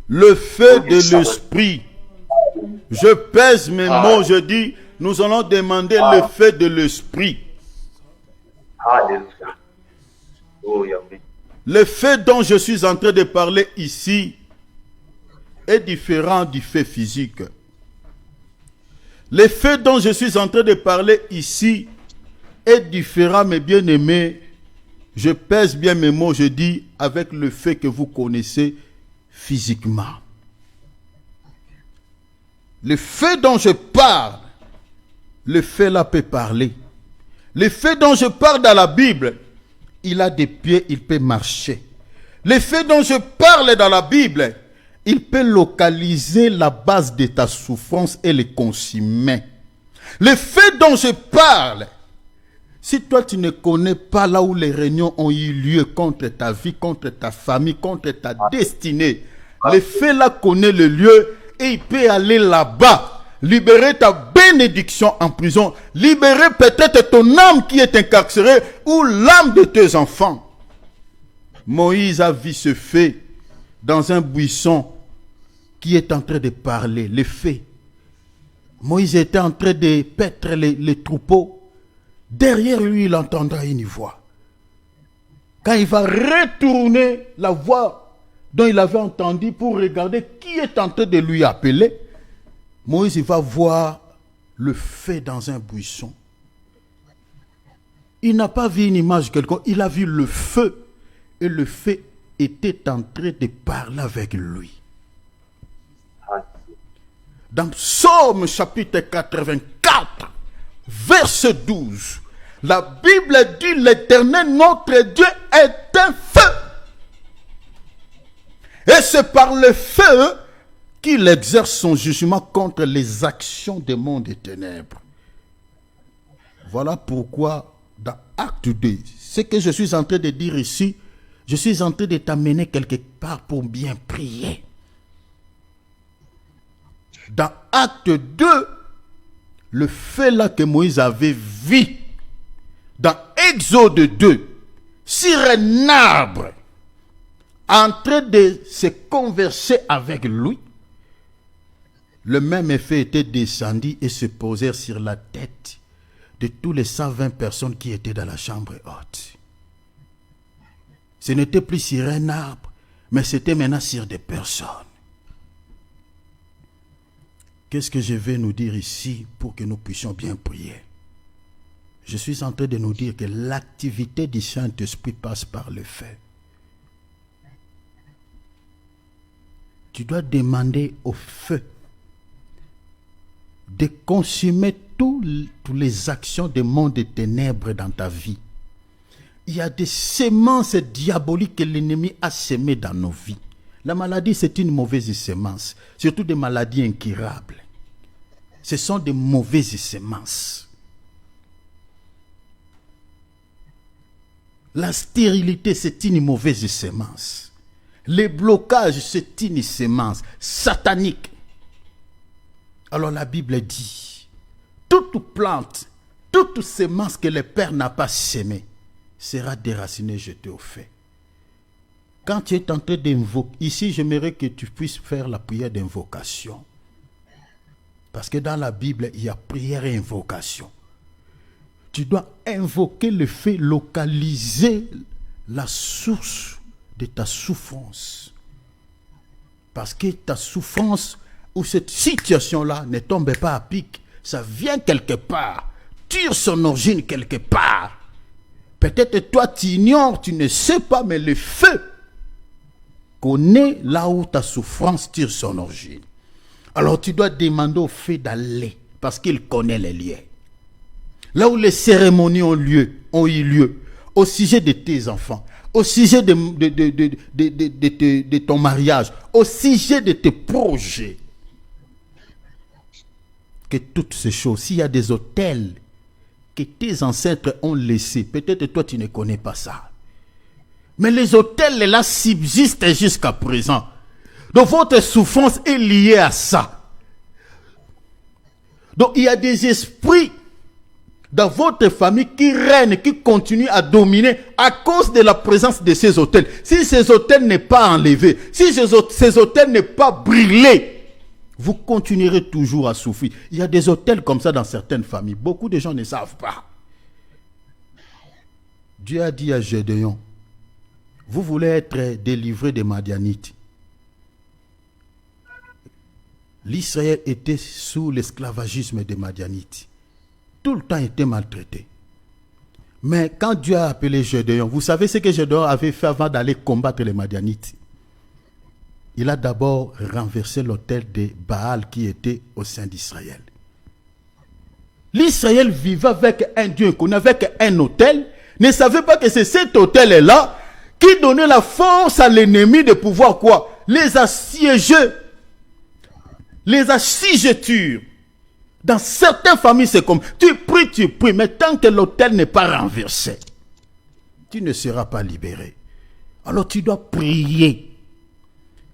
le feu de l'esprit. Je pèse mes mots, je dis, nous allons demander le feu de l'esprit. Alléluia. Oh, Yahweh. Le feu dont je suis en train de parler ici est différent du feu physique. Le feu dont je suis en train de parler ici est différent, mes bien-aimés. Je pèse bien mes mots, je dis, avec le feu que vous connaissez physiquement. Le feu dont je parle, le feu là peut parler. Le feu dont je parle dans la Bible, il a des pieds, il peut marcher. Le feu dont je parle dans la Bible, il peut localiser la base de ta souffrance et le consumer. Le feu dont je parle, si toi tu ne connais pas là où les réunions ont eu lieu contre ta vie, contre ta famille, contre ta destinée, le feu là connaît le lieu et il peut aller là-bas, libérer ta bénédiction en prison, libérer peut-être ton âme qui est incarcérée ou l'âme de tes enfants. Moïse a vu ce feu dans un buisson qui est en train de parler, le feu. Moïse était en train de paître les troupeaux. Derrière lui, il entendra une voix. Quand il va retourner la voix dont il avait entendu pour regarder qui est en train de lui appeler, Moïse il va voir le feu dans un buisson. Il n'a pas vu une image quelconque, il a vu le feu. Et le feu était en train de parler avec lui. Dans Psaume chapitre 84, verset 12, la Bible dit: l'Éternel notre Dieu est un feu. Et c'est par le feu qu'il exerce son jugement contre les actions des mondes des ténèbres. Voilà pourquoi dans Acte 2, ce que je suis en train de dire ici, je suis en train de t'amener quelque part pour bien prier. Dans Acte 2, le feu là que Moïse avait vu, dans Exode 2, sur un arbre, en train de se converser avec lui, le même effet était descendu et se posait sur la tête de tous les 120 personnes qui étaient dans la chambre haute. Ce n'était plus sur un arbre, mais c'était maintenant sur des personnes. Qu'est-ce que je vais nous dire ici pour que nous puissions bien prier? Je suis en train de nous dire que l'activité du Saint-Esprit passe par le feu. Tu dois demander au feu de consumer toutes les actions des mondes des ténèbres dans ta vie. Il y a des semences diaboliques que l'ennemi a semées dans nos vies. La maladie, c'est une mauvaise semence, surtout des maladies incurables. Ce sont des mauvaises semences. La stérilité, c'est une mauvaise semence. Les blocages, c'est une semence satanique. Alors la Bible dit, toute plante, toute semence que le Père n'a pas sémée sera déracinée, jetée au feu. Quand tu es en train d'invoquer, ici j'aimerais que tu puisses faire la prière d'invocation. Parce que dans la Bible, il y a prière et invocation. Tu dois invoquer le feu, localiser la source de ta souffrance. Parce que ta souffrance ou cette situation-là ne tombe pas à pic. Ça vient quelque part, tire son origine quelque part. Peut-être toi tu ignores, tu ne sais pas, mais le feu connaît là où ta souffrance tire son origine. Alors tu dois demander au feu d'aller, parce qu'il connaît les lieux. Là où les cérémonies ont eu lieu, au sujet de tes enfants, au sujet de ton mariage, au sujet de tes projets. Que toutes ces choses, s'il y a des autels que tes ancêtres ont laissés, peut-être toi tu ne connais pas ça. Mais les autels là subsistent jusqu'à présent. Donc votre souffrance est liée à ça. Donc il y a des esprits dans votre famille qui règne, qui continue à dominer à cause de la présence de ces autels. Si ces autels n'est pas enlevé, si ces autels n'est pas brûlé, vous continuerez toujours à souffrir. Il y a des autels comme ça dans certaines familles. Beaucoup de gens ne savent pas. Dieu a dit à Gédéon, vous voulez être délivré des Madianites. L'Israël était sous l'esclavagisme des Madianites. Tout le temps était maltraité. Mais quand Dieu a appelé Gédéon, vous savez ce que Gédéon avait fait avant d'aller combattre les Madianites? Il a d'abord renversé l'autel de Baal qui était au sein d'Israël. L'Israël vivait avec un Dieu inconnu, avec un autel, ne savait pas que c'est cet autel-là qui donnait la force à l'ennemi de pouvoir quoi? Les assiéger. Les assiégetures. Dans certaines familles, c'est comme, tu pries, mais tant que l'autel n'est pas renversé, tu ne seras pas libéré. Alors tu dois prier.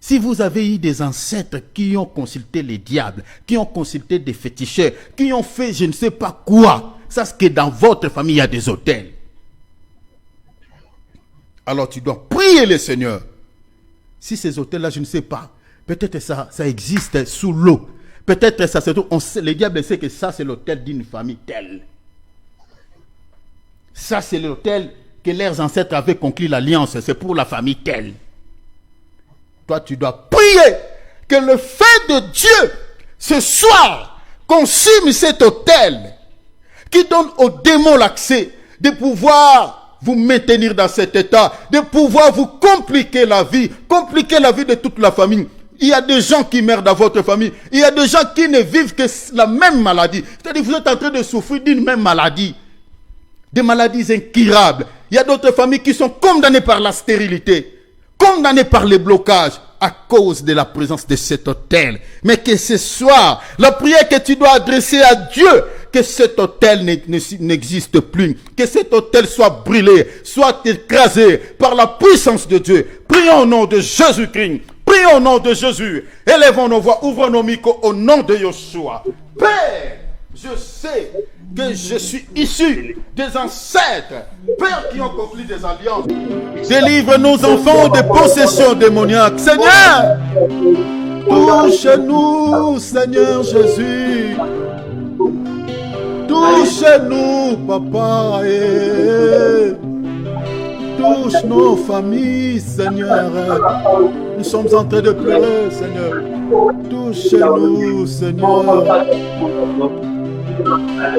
Si vous avez eu des ancêtres qui ont consulté les diables, qui ont consulté des féticheurs, qui ont fait je ne sais pas quoi, sache que dans votre famille, il y a des autels. Alors tu dois prier le Seigneur. Si ces autels-là, je ne sais pas, peut-être ça existe sous l'eau. Peut-être ça se trouve, le diable sait que ça c'est l'autel d'une famille telle. Ça c'est l'autel que leurs ancêtres avaient conclu l'alliance, c'est pour la famille telle. Toi tu dois prier que le feu de Dieu ce soir consume cet autel qui donne aux démons l'accès de pouvoir vous maintenir dans cet état, de pouvoir vous compliquer la vie de toute la famille. Il y a des gens qui meurent dans votre famille. Il y a des gens qui ne vivent que la même maladie. C'est-à-dire que vous êtes en train de souffrir d'une même maladie. Des maladies incurables. Il y a d'autres familles qui sont condamnées par la stérilité, condamnées par les blocages à cause de la présence de cet autel. Mais que ce soir, la prière que tu dois adresser à Dieu, que cet autel n'existe plus, que cet autel soit brûlé, soit écrasé par la puissance de Dieu. Prions au nom de Jésus-Christ. Prions au nom de Jésus. Élevons nos voix, ouvrons nos micros au nom de Yeshua. Père, je sais que je suis issu des ancêtres, Père, qui ont conclu des alliances. Délivre nos enfants des possessions démoniaques. Seigneur, touche-nous, Seigneur Jésus. Touche-nous, Papa. Touche nos familles, Seigneur. Nous sommes en train de pleurer, Seigneur. Touche-nous, Seigneur.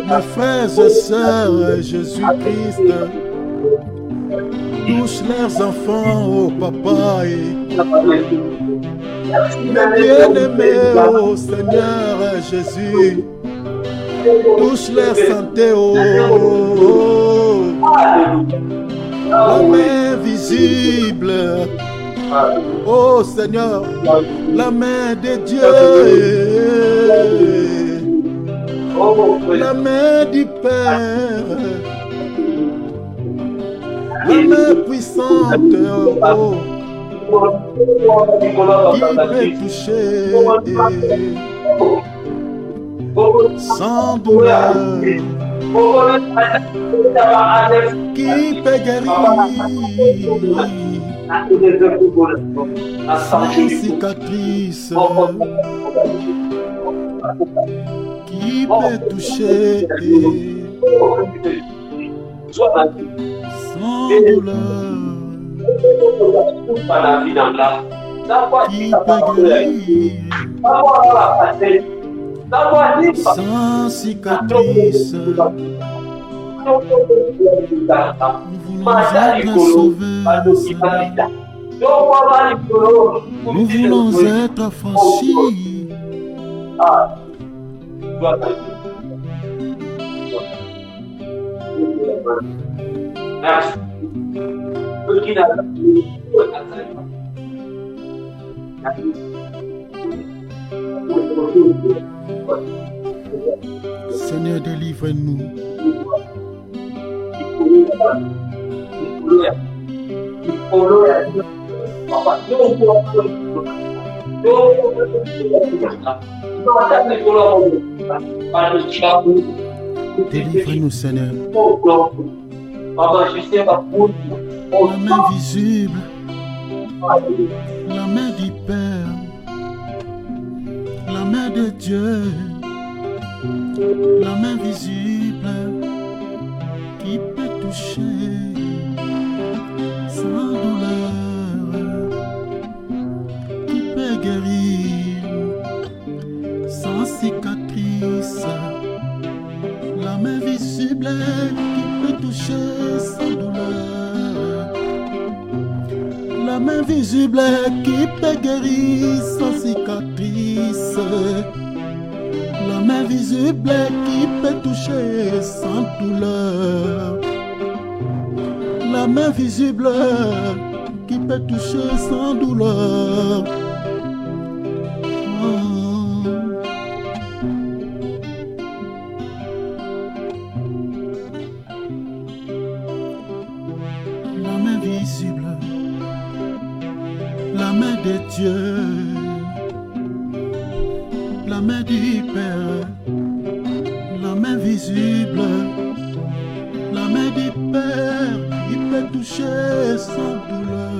Mes frères et sœurs, Jésus-Christ. Touche leurs enfants, oh Papa. Mes bien-aimés, oh Seigneur Jésus. Touche leur santé, oh. La main visible, oh Seigneur, la main de Dieu, la main du Père, la main puissante, oh, qui peut toucher sans douleur, qui peut guérir sans cicatrice, qui peut toucher sans douleur, qui peut guérir sans cicatrice. Nous voulons être sauvés, Seigneur. Nous voulons être affranchis. Seigneur, délivre-nous. Délivre-nous, Seigneur. Baba, je sais pas pour La main visible, la main du Père, la main de Dieu, la main visible qui peut toucher sans douleur, qui peut guérir sans cicatrice, la main visible qui peut toucher sans douleur, la main visible qui peut guérir sans cicatrice, la main visible qui peut toucher sans douleur, la main visible qui peut toucher sans douleur. La main visible, la main de Dieu, la main du Père, la main visible, la main du Père qui peut toucher sans douleur,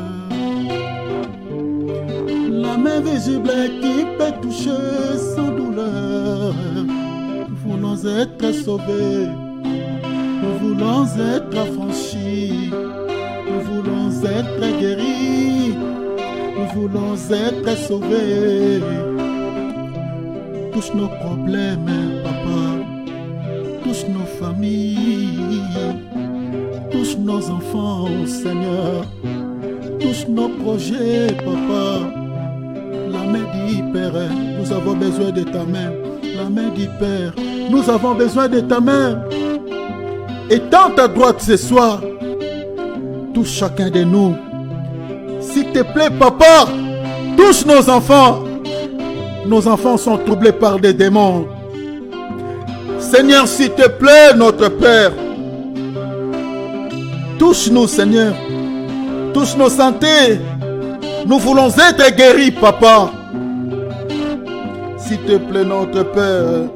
la main visible qui peut toucher sans douleur. Nous voulons être sauvés, nous voulons être affranchis, nous voulons être guéris, nous voulons être sauvés. Touche nos problèmes, Papa, touche nos familles, touche nos enfants, Seigneur, touche nos projets, Papa. La main du Père, nous avons besoin de ta main. La main du Père, nous avons besoin de ta main. Étends ta droite ce soir, touche chacun de nous. S'il te plaît, Papa, touche nos enfants. Nos enfants sont troublés par des démons. Seigneur, s'il te plaît, notre Père, touche-nous, Seigneur. Touche nos santé. Nous voulons être guéris, Papa. S'il te plaît, notre Père.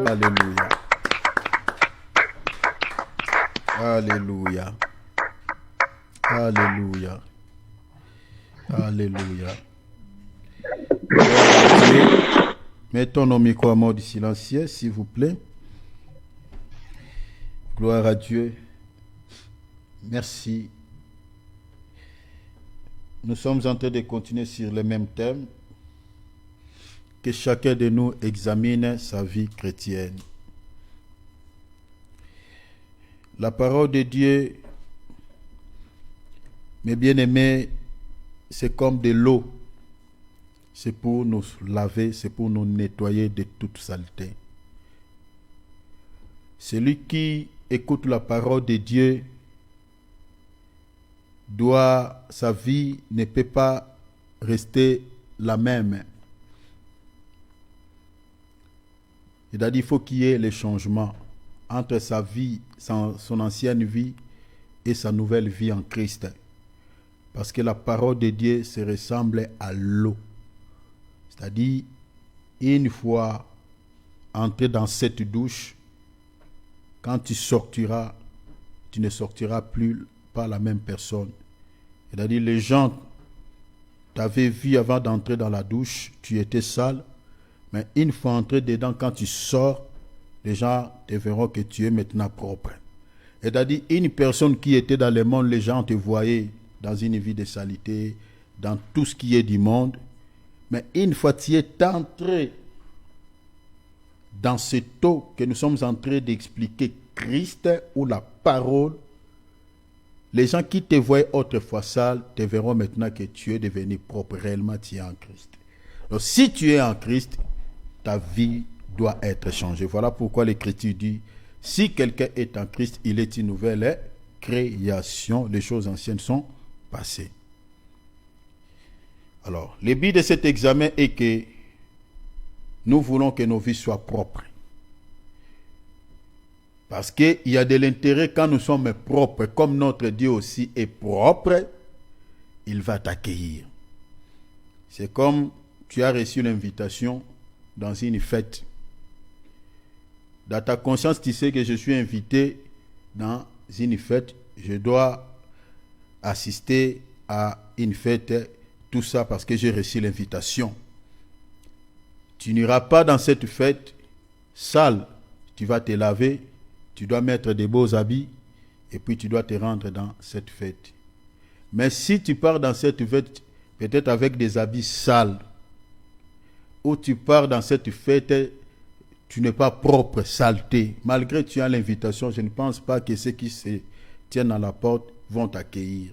Alléluia. Alléluia. Alléluia. Alléluia. Mettons nos micros en mode silencieux, s'il vous plaît. Gloire à Dieu. Merci. Nous sommes en train de continuer sur le même thème. Que chacun de nous examine sa vie chrétienne. La parole de Dieu, mes bien-aimés, c'est comme de l'eau. C'est pour nous laver, c'est pour nous nettoyer de toute saleté. Celui qui écoute la parole de Dieu sa vie ne peut pas rester la même. C'est-à-dire qu'il faut qu'il y ait le changement entre sa vie, son ancienne vie et sa nouvelle vie en Christ. Parce que la parole de Dieu se ressemble à l'eau. C'est-à-dire, une fois entré dans cette douche, quand tu sortiras, tu ne sortiras plus pas la même personne. C'est-à-dire, les gens t'avaient vu avant d'entrer dans la douche, tu étais sale, mais une fois entré dedans, quand tu sors, les gens te verront que tu es maintenant propre. C'est-à-dire, une personne qui était dans le monde, les gens te voyaient dans une vie de saleté, dans tout ce qui est du monde. Mais une fois tu es entré dans cette eau que nous sommes en train d'expliquer, Christ ou la parole, les gens qui te voyaient autrefois sale te verront maintenant que tu es devenu propre. Réellement, tu es en Christ. Donc, si tu es en Christ, ta vie doit être changée. Voilà pourquoi l'Écriture dit, si quelqu'un est en Christ, il est une nouvelle création. Les choses anciennes sont passées. Alors, le but de cet examen est que nous voulons que nos vies soient propres. Parce qu'il y a de l'intérêt quand nous sommes propres, comme notre Dieu aussi est propre, il va t'accueillir. C'est comme tu as reçu l'invitation dans une fête. Dans ta conscience, tu sais que je suis invité dans une fête. Je dois assister à une fête. Tout ça parce que j'ai reçu l'invitation. Tu n'iras pas dans cette fête sale. Tu vas te laver. Tu dois mettre des beaux habits. Et puis tu dois te rendre dans cette fête. Mais si tu pars dans cette fête, peut-être avec des habits sales, ou tu pars dans cette fête, tu n'es pas propre, saleté. Malgré que tu as l'invitation, je ne pense pas que ceux qui se tiennent à la porte vont t'accueillir.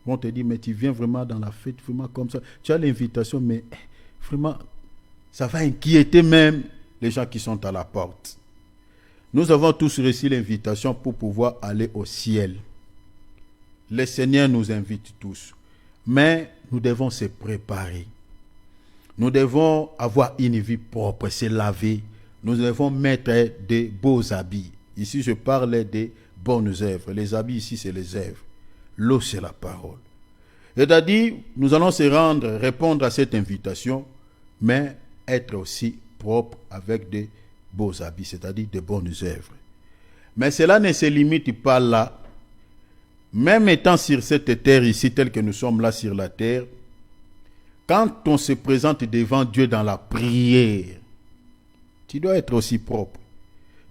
Vont te dire, mais tu viens vraiment dans la fête, vraiment comme ça. Tu as l'invitation, mais vraiment, ça va inquiéter même les gens qui sont à la porte. Nous avons tous reçu l'invitation pour pouvoir aller au ciel. Le Seigneur nous invite tous. Mais nous devons se préparer. Nous devons avoir une vie propre, se laver. Nous devons mettre des beaux habits. Ici, je parle des bonnes œuvres. Les habits ici, c'est les œuvres. L'eau, c'est la parole. C'est-à-dire, nous allons se rendre, répondre à cette invitation, mais être aussi propre avec des beaux habits, c'est-à-dire de bonnes œuvres. Mais cela ne se limite pas là. Même étant sur cette terre ici, telle que nous sommes là sur la terre, quand on se présente devant Dieu dans la prière, tu dois être aussi propre.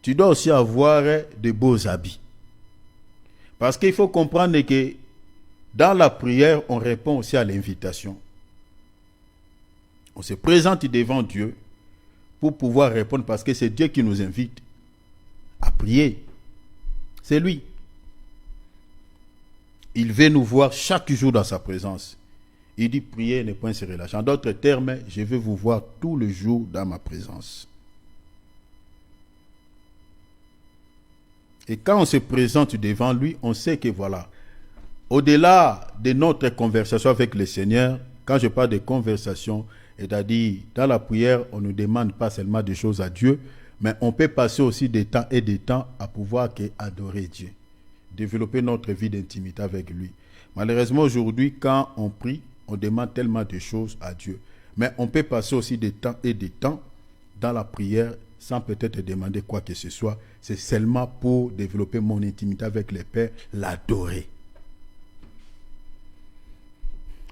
Tu dois aussi avoir de beaux habits. Parce qu'il faut comprendre que dans la prière, on répond aussi à l'invitation. On se présente devant Dieu pour pouvoir répondre parce que c'est Dieu qui nous invite à prier. C'est lui. Il veut nous voir chaque jour dans sa présence. Il dit prier ne point se relâcher. En d'autres termes, je veux vous voir tous les jours dans ma présence. Et quand on se présente devant lui, on sait que voilà, au-delà de notre conversation avec le Seigneur, quand je parle de conversation, c'est-à-dire dans la prière, on ne demande pas seulement des choses à Dieu, mais on peut passer aussi des temps et des temps à pouvoir adorer Dieu, développer notre vie d'intimité avec lui. Malheureusement, aujourd'hui, quand on prie, on demande tellement de choses à Dieu. Mais on peut passer aussi des temps et des temps dans la prière sans peut-être demander quoi que ce soit. C'est seulement pour développer mon intimité avec le Père, l'adorer.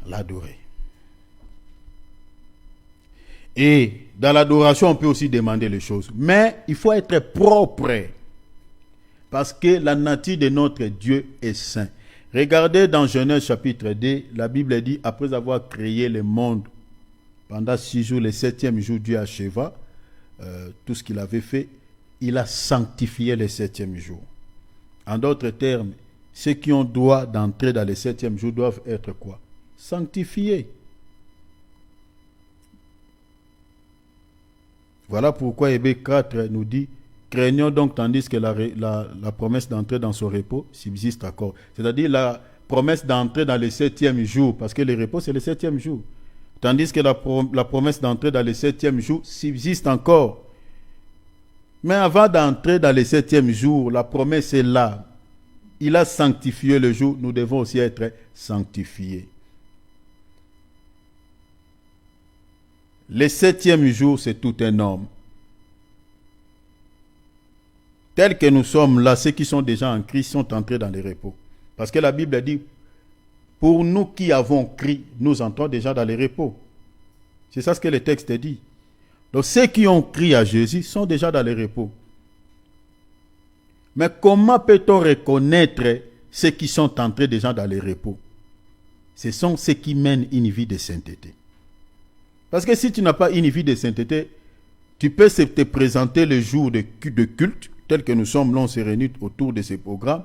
L'adorer. Et dans l'adoration, on peut aussi demander les choses. Mais il faut être propre. Parce que la nature de notre Dieu est saint. Regardez dans Genèse chapitre 2, la Bible dit, après avoir créé le monde, pendant 6 jours, le 7e jour, Dieu acheva tout ce qu'il avait fait. Il a sanctifié le 7e jour. En d'autres termes, ceux qui ont droit d'entrer dans le 7e jour doivent être quoi? Sanctifiés. Voilà pourquoi Hébreux 4 nous dit, craignons donc tandis que la promesse d'entrer dans son repos subsiste encore. C'est-à-dire la promesse d'entrer dans le 7e jour, parce que le repos c'est le 7e jour. Tandis que la promesse d'entrer dans le 7e jour subsiste encore. Mais avant d'entrer dans le 7e jour, la promesse est là. Il a sanctifié le jour, nous devons aussi être sanctifiés. Le 7e jour, c'est tout un homme. Tels que nous sommes là, ceux qui sont déjà en Christ sont entrés dans le repos. Parce que la Bible dit, pour nous qui avons crié, nous entrons déjà dans le repos. C'est ça ce que le texte dit. Donc ceux qui ont crié à Jésus sont déjà dans le repos. Mais comment peut-on reconnaître ceux qui sont entrés déjà dans le repos? Ce sont ceux qui mènent une vie de sainteté. Parce que si tu n'as pas une vie de sainteté, tu peux te présenter le jour de culte, tel que nous sommes là, on se réunit autour de ces programmes,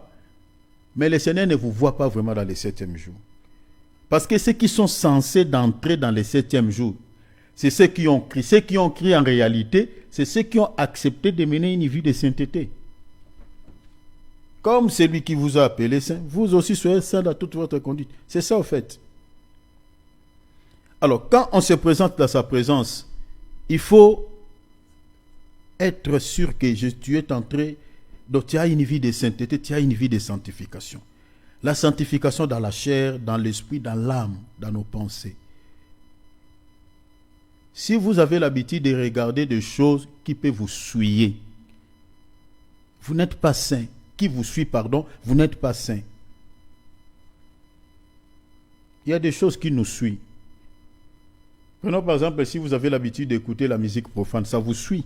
mais le Seigneur ne vous voit pas vraiment dans le 7e jour. Parce que ceux qui sont censés d'entrer dans le 7e jour, c'est ceux qui ont crié. Ceux qui ont crié en réalité, c'est ceux qui ont accepté de mener une vie de sainteté. Comme celui qui vous a appelé saint, vous aussi soyez saint dans toute votre conduite. C'est ça au fait. Alors, quand on se présente dans sa présence, il faut être sûr que tu es entré, donc tu as une vie de sainteté, tu as une vie de sanctification. La sanctification dans la chair, dans l'esprit, dans l'âme, dans nos pensées. Si vous avez l'habitude de regarder des choses qui peuvent vous souiller, Vous n'êtes pas saint. Qui vous suit, pardon, vous n'êtes pas saint. Il y a des choses qui nous suivent. Prenons par exemple, si vous avez l'habitude d'écouter la musique profane, ça vous suit.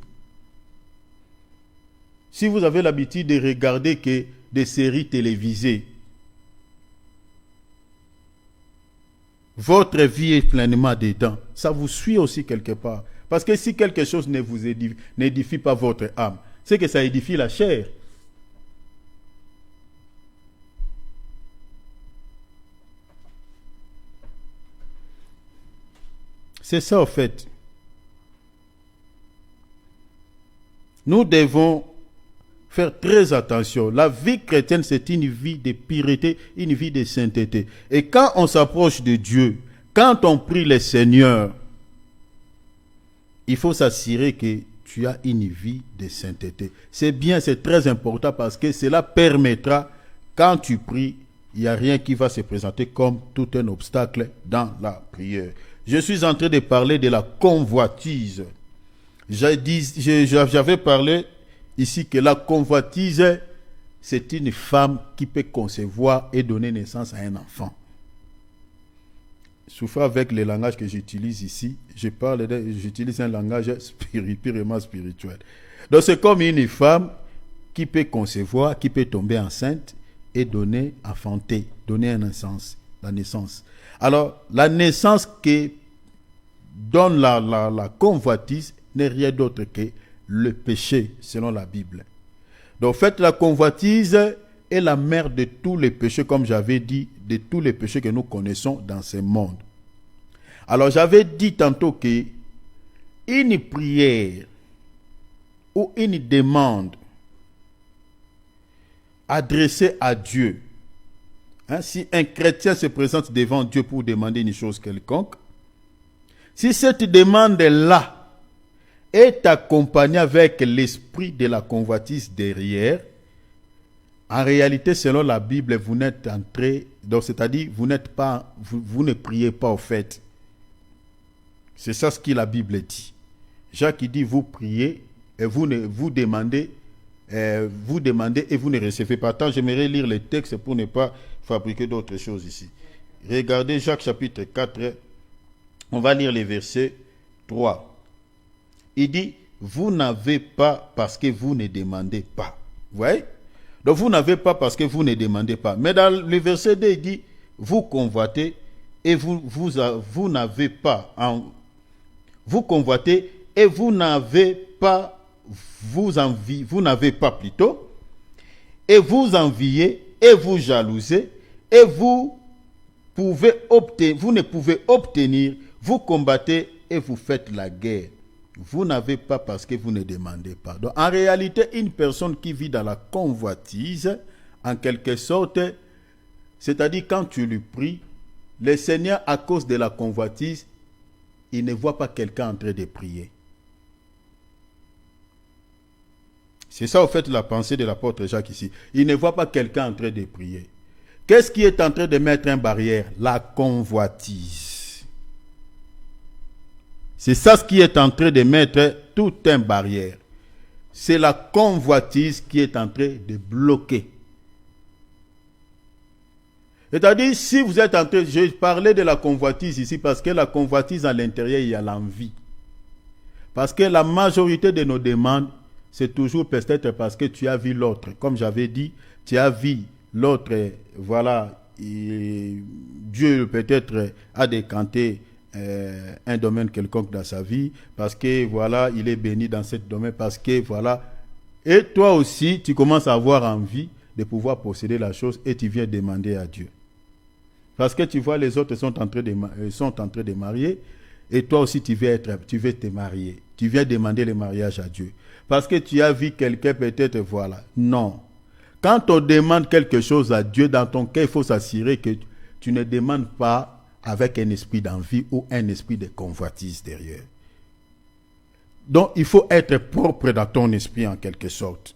Si vous avez l'habitude de regarder que des séries télévisées, votre vie est pleinement dedans. Ça vous suit aussi quelque part. Parce que si quelque chose ne vous n'édifie pas votre âme, c'est que ça édifie la chair. C'est ça au fait. Nous devons faire très attention. La vie chrétienne, c'est une vie de pureté, une vie de sainteté. Et quand on s'approche de Dieu, quand on prie le Seigneur, il faut s'assurer que tu as une vie de sainteté. C'est bien, c'est très important parce que cela permettra, quand tu pries, il n'y a rien qui va se présenter comme tout un obstacle dans la prière. Je suis en train de parler de la convoitise. J'avais parlé ici que la convoitise, c'est une femme qui peut concevoir et donner naissance à un enfant. Souffrez avec le langage que j'utilise ici. J'utilise un langage purement spirituel. Donc c'est comme une femme qui peut concevoir, qui peut tomber enceinte et enfanter, donner la naissance. Alors, la naissance que donne la convoitise n'est rien d'autre que le péché, selon la Bible. Donc, en fait, la convoitise est la mère de tous les péchés, comme j'avais dit, de tous les péchés que nous connaissons dans ce monde. Alors, j'avais dit tantôt que une prière ou une demande adressée à Dieu, si un chrétien se présente devant Dieu pour demander une chose quelconque, si cette demande-là est accompagnée avec l'esprit de la convoitise derrière, en réalité, selon la Bible, vous n'êtes entré, donc c'est-à-dire vous ne priez pas au fait. C'est ça ce que la Bible dit. Jacques dit vous priez et vous demandez et vous ne recevez pas. Attends, j'aimerais lire les textes pour ne pas fabriquer d'autres choses ici. Regardez Jacques chapitre 4, on va lire les versets 3. Il dit, vous n'avez pas parce que vous ne demandez pas. Vous voyez? Donc vous n'avez pas parce que vous ne demandez pas. Mais dans le verset 2, il dit, vous convoitez et vous n'avez pas. Vous convoitez et vous n'avez pas, vous n'avez pas plutôt, et vous enviez et vous jalousez et vous ne pouvez obtenir, vous combattez et vous faites la guerre. Vous n'avez pas parce que vous ne demandez pas. Donc, en réalité, une personne qui vit dans la convoitise, en quelque sorte, c'est-à-dire quand tu lui pries, le Seigneur, à cause de la convoitise, il ne voit pas quelqu'un en train de prier. C'est ça, au fait, la pensée de l'apôtre Jacques ici. Il ne voit pas quelqu'un en train de prier. Qu'est-ce qui est en train de mettre une barrière? La convoitise. C'est ça ce qui est en train de mettre toute une barrière. C'est la convoitise qui est en train de bloquer. C'est-à-dire, si vous êtes en train... Je parlais de la convoitise ici parce que la convoitise à l'intérieur, il y a l'envie. Parce que la majorité de nos demandes, c'est toujours peut-être parce que tu as vu l'autre. Comme j'avais dit, tu as vu l'autre, voilà, Dieu peut-être a décanté un domaine quelconque dans sa vie, parce que voilà, il est béni dans ce domaine, parce que voilà, et toi aussi, tu commences à avoir envie de pouvoir posséder la chose et tu viens demander à Dieu. Parce que tu vois, les autres sont en train de marier, et toi aussi tu veux te marier. Tu viens demander le mariage à Dieu. Parce que tu as vu quelqu'un peut-être, voilà. Non. Quand on demande quelque chose à Dieu, dans ton cœur, il faut s'assurer que tu ne demandes pas avec un esprit d'envie ou un esprit de convoitise derrière. Donc, il faut être propre dans ton esprit en quelque sorte.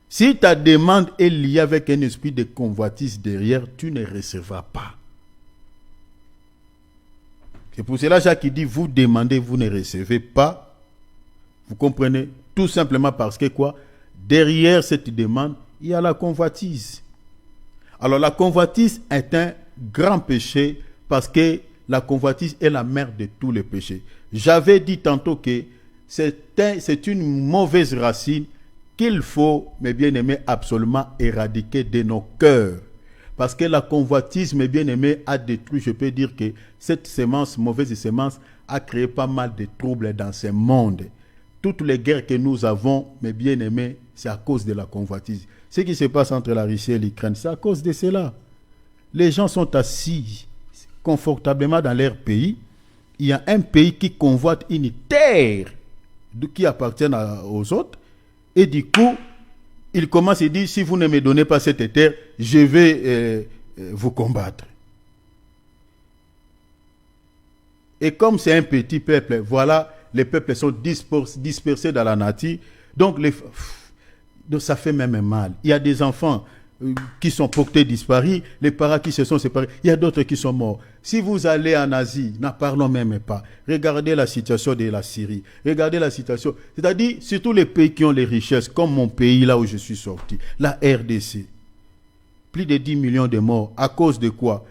Si ta demande est liée avec un esprit de convoitise derrière, tu ne recevras pas. C'est pour cela Jacques dit, vous demandez, vous ne recevez pas. Vous comprenez? Tout simplement parce que quoi? Derrière cette demande, il y a la convoitise. Alors la convoitise est un grand péché parce que la convoitise est la mère de tous les péchés. J'avais dit tantôt que c'est une mauvaise racine qu'il faut, mes bien-aimés, absolument éradiquer de nos cœurs. Parce que la convoitise, mes bien-aimés, a détruit, je peux dire que cette sémence, mauvaise sémence, a créé pas mal de troubles dans ce monde. Toutes les guerres que nous avons, mes bien-aimés, c'est à cause de la convoitise. Ce qui se passe entre la Russie et l'Ukraine, c'est à cause de cela. Les gens sont assis confortablement dans leur pays. Il y a un pays qui convoite une terre qui appartient aux autres. Et du coup, il commence à dire, si vous ne me donnez pas cette terre, je vais vous combattre. Et comme c'est un petit peuple, voilà, les peuples sont dispersés dans la nature. Donc, ça fait même mal. Il y a des enfants qui sont portés disparus, les parents qui se sont séparés. Il y a d'autres qui sont morts. Si vous allez en Asie, n'en parlons même pas. Regardez la situation de la Syrie. Regardez la situation. C'est-à-dire, surtout les pays qui ont les richesses, comme mon pays, là où je suis sorti, la RDC. Plus de 10 millions de morts. À cause de quoi?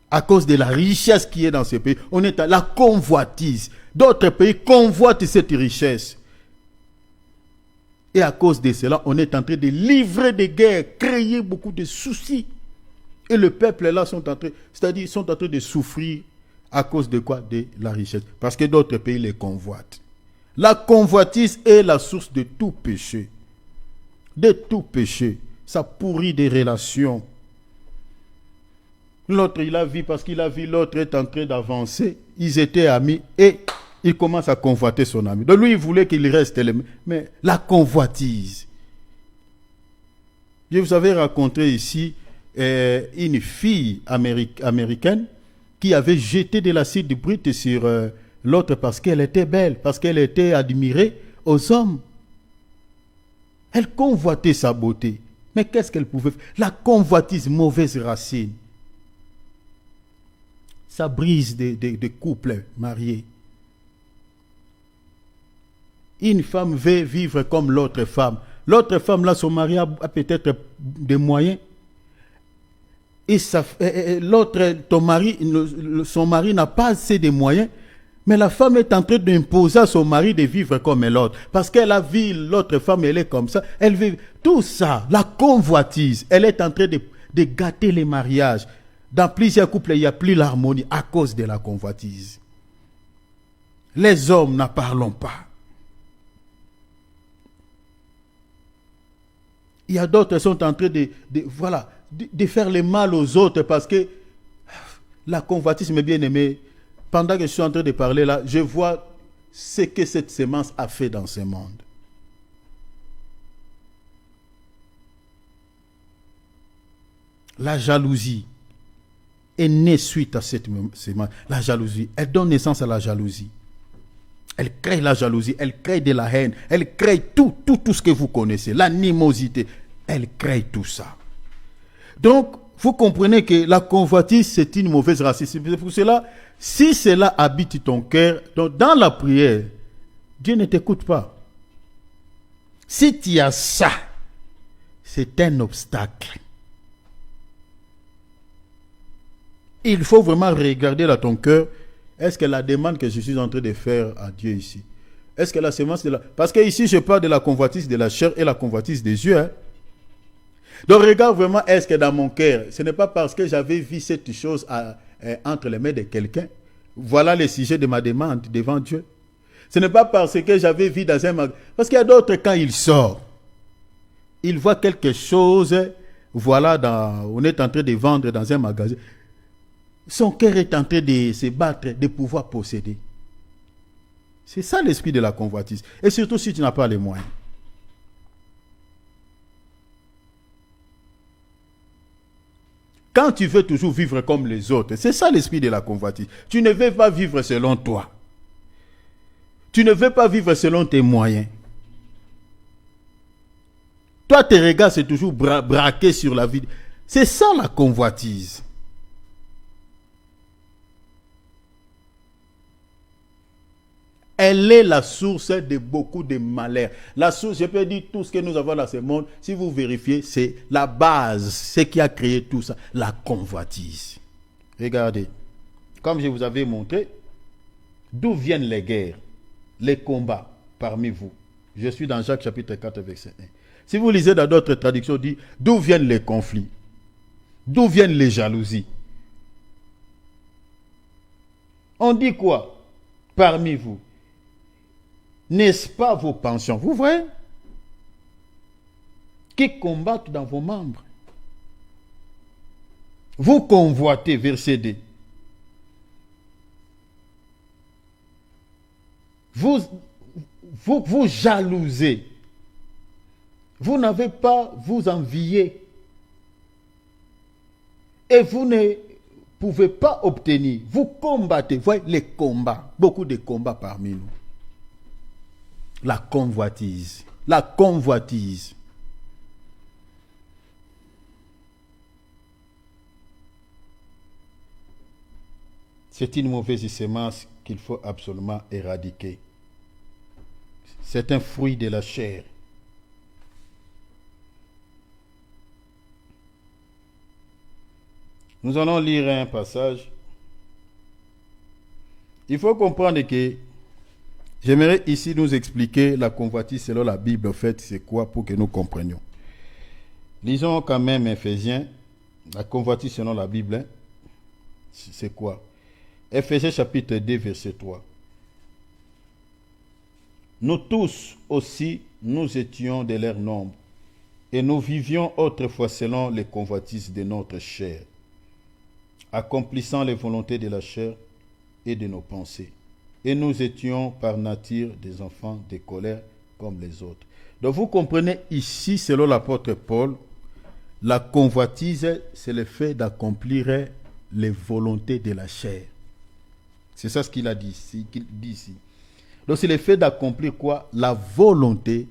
À cause de la richesse qui est dans ces pays. On est à la convoitise. D'autres pays convoitent cette richesse. Et à cause de cela, on est en train de livrer des guerres, créer beaucoup de soucis. Et le peuple là sont en train de souffrir à cause de quoi? De la richesse. Parce que d'autres pays les convoitent. La convoitise est la source de tout péché. De tout péché. Ça pourrit des relations. L'autre, il a vu, parce qu'il a vu l'autre est en train d'avancer. Ils étaient amis et il commence à convoiter son ami. Donc lui, il voulait qu'il reste. Mais la convoitise. Je vous avais raconté ici une fille américaine qui avait jeté de l'acide brut sur l'autre parce qu'elle était belle, parce qu'elle était admirée aux hommes. Elle convoitait sa beauté. Mais qu'est-ce qu'elle pouvait faire? La convoitise, mauvaise racine. Ça brise des couples mariés. Une femme veut vivre comme l'autre femme. L'autre femme, là, son mari a peut-être des moyens. Et son mari n'a pas assez de moyens. Mais la femme est en train d'imposer à son mari de vivre comme l'autre. Parce qu'elle a vu l'autre femme, elle est comme ça. Elle vit tout ça, la convoitise. Elle est en train de gâter les mariages. Dans plusieurs couples, il n'y a plus l'harmonie à cause de la convoitise. Les hommes n'en parlons pas. Il y a d'autres qui sont en train de faire le mal aux autres parce que la convoitise, mes bien-aimés, pendant que je suis en train de parler là, je vois ce que cette sémence a fait dans ce monde. La jalousie est née suite à cette sémence. La jalousie, elle donne naissance à la jalousie. Elle crée la jalousie, elle crée de la haine, elle crée tout ce que vous connaissez, l'animosité, elle crée tout ça. Donc, vous comprenez que la convoitise, c'est une mauvaise racine. C'est pour cela, si cela habite ton cœur, donc dans la prière, Dieu ne t'écoute pas. Si tu as ça, c'est un obstacle. Il faut vraiment regarder dans ton cœur. Est-ce que la demande que je suis en train de faire à Dieu ici, est-ce que la sémence de la... Parce que ici, je parle de la convoitise de la chair et la convoitise des yeux. Hein? Donc, regarde vraiment, est-ce que dans mon cœur, ce n'est pas parce que j'avais vu cette chose entre les mains de quelqu'un. Voilà le sujet de ma demande devant Dieu. Ce n'est pas parce que j'avais vu dans un magasin. Parce qu'il y a d'autres, quand ils sortent, ils voient quelque chose, voilà, on est en train de vendre dans un magasin. Son cœur est en train de se battre, de pouvoir posséder. C'est ça l'esprit de la convoitise. Et surtout si tu n'as pas les moyens. Quand tu veux toujours vivre comme les autres, c'est ça l'esprit de la convoitise. Tu ne veux pas vivre selon toi. Tu ne veux pas vivre selon tes moyens. Toi, tes regards, c'est toujours braqué sur la vie. C'est ça la convoitise. Elle est la source de beaucoup de malheurs. La source, je peux dire, tout ce que nous avons dans ce monde, si vous vérifiez, c'est la base, ce qui a créé tout ça, la convoitise. Regardez, comme je vous avais montré, d'où viennent les guerres, les combats parmi vous. Je suis dans Jacques chapitre 4, verset 1. Si vous lisez dans d'autres traductions, on dit d'où viennent les conflits, d'où viennent les jalousies. On dit quoi parmi vous? N'est-ce pas vos pensions? Vous voyez? Qui combattent dans vos membres. Vous convoitez, verset 2. Vous jalousez. Vous n'avez pas, vous enviez. Et vous ne pouvez pas obtenir. Vous combattez. Vous voyez les combats. Beaucoup de combats parmi nous. La convoitise. La convoitise. C'est une mauvaise semence qu'il faut absolument éradiquer. C'est un fruit de la chair. Nous allons lire un passage. Il faut comprendre que j'aimerais ici nous expliquer la convoitise selon la Bible. En fait, c'est quoi pour que nous comprenions. Lisons quand même Éphésiens. La convoitise selon la Bible, c'est quoi? Éphésiens chapitre 2, verset 3. Nous tous aussi, nous étions de leur nombre, et nous vivions autrefois selon les convoitises de notre chair, accomplissant les volontés de la chair et de nos pensées. Et nous étions par nature des enfants de colère comme les autres. Donc vous comprenez ici, selon l'apôtre Paul, la convoitise, c'est le fait d'accomplir les volontés de la chair. C'est ça ce qu'il a dit ici. Donc c'est le fait d'accomplir quoi? La volonté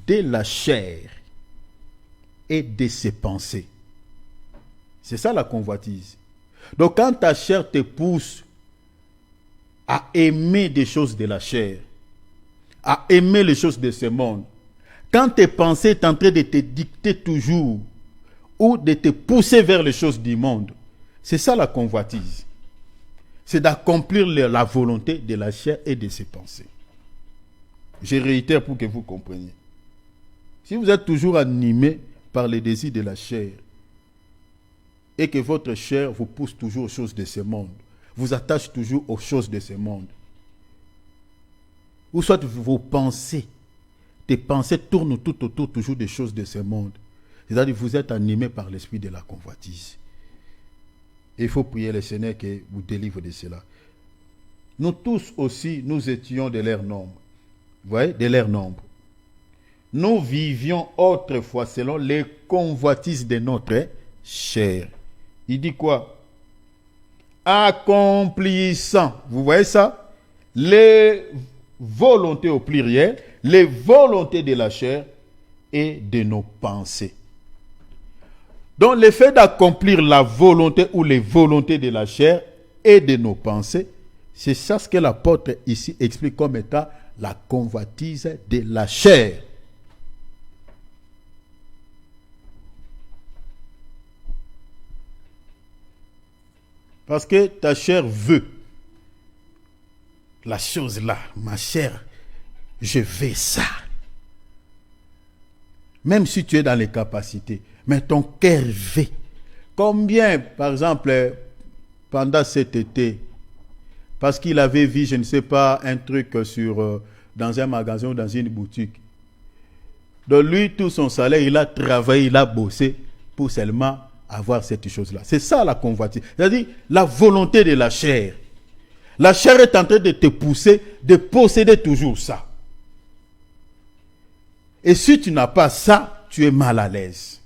de la chair et de ses pensées. C'est ça la convoitise. Donc quand ta chair te pousse à aimer des choses de la chair, à aimer les choses de ce monde, quand tes pensées sont en train de te dicter toujours ou de te pousser vers les choses du monde, c'est ça la convoitise. C'est d'accomplir la volonté de la chair et de ses pensées. Je réitère pour que vous compreniez. Si vous êtes toujours animé par les désirs de la chair et que votre chair vous pousse toujours aux choses de ce monde, vous attache toujours aux choses de ce monde, ou soit vos pensées, tes pensées tournent tout autour toujours des choses de ce monde, c'est-à-dire que vous êtes animé par l'esprit de la convoitise. Et il faut prier le Seigneur qui vous délivre de cela. Nous tous aussi, nous étions de leur nombre. Vous voyez, de leur nombre. Nous vivions autrefois selon les convoitises de notre chair. Il dit quoi? Accomplissant, vous voyez ça? Les volontés au pluriel, les volontés de la chair et de nos pensées. Donc, le fait d'accomplir la volonté ou les volontés de la chair et de nos pensées, c'est ça ce que l'apôtre ici explique comme étant la convoitise de la chair. Parce que ta chair veut la chose là, ma chair, je veux ça. Même si tu es dans les capacités, mais ton cœur veut. Combien, par exemple, pendant cet été, parce qu'il avait vu, je ne sais pas, un truc dans un magasin ou dans une boutique. Donc lui, tout son salaire, il a travaillé, il a bossé pour seulement avoir cette chose-là. C'est ça la convoitise. C'est-à-dire la volonté de la chair. La chair est en train de te pousser, de posséder toujours ça. Et si tu n'as pas ça, tu es mal à l'aise.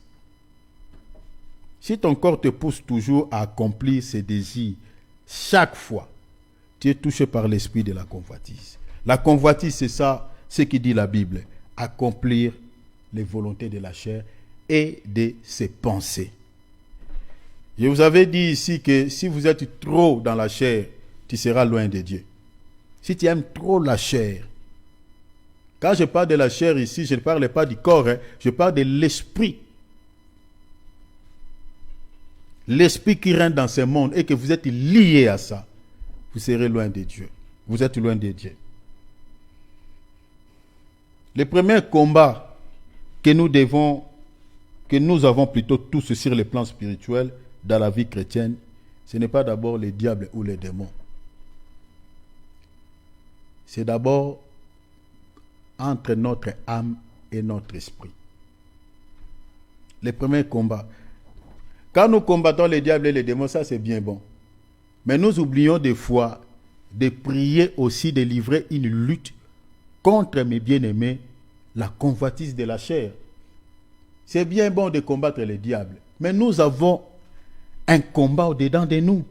Si ton corps te pousse toujours à accomplir ses désirs, chaque fois, tu es touché par l'esprit de la convoitise. La convoitise, c'est ça, ce qui dit la Bible. Accomplir les volontés de la chair et de ses pensées. Je vous avais dit ici que si vous êtes trop dans la chair, tu seras loin de Dieu. Si tu aimes trop la chair, quand je parle de la chair ici, je ne parle pas du corps, hein, je parle de l'esprit. L'esprit qui règne dans ce monde et que vous êtes lié à ça, vous serez loin de Dieu. Vous êtes loin de Dieu. Le premier combat que nous avons plutôt tous sur le plan spirituel dans la vie chrétienne, ce n'est pas d'abord les diables ou les démons. C'est d'abord entre notre âme et notre esprit. Le premier combat. Quand nous combattons les diables et les démons, ça c'est bien bon. Mais nous oublions des fois de prier aussi, de livrer une lutte contre, mes bien-aimés, la convoitise de la chair. C'est bien bon de combattre les diables, mais nous avons un combat au-dedans de nous,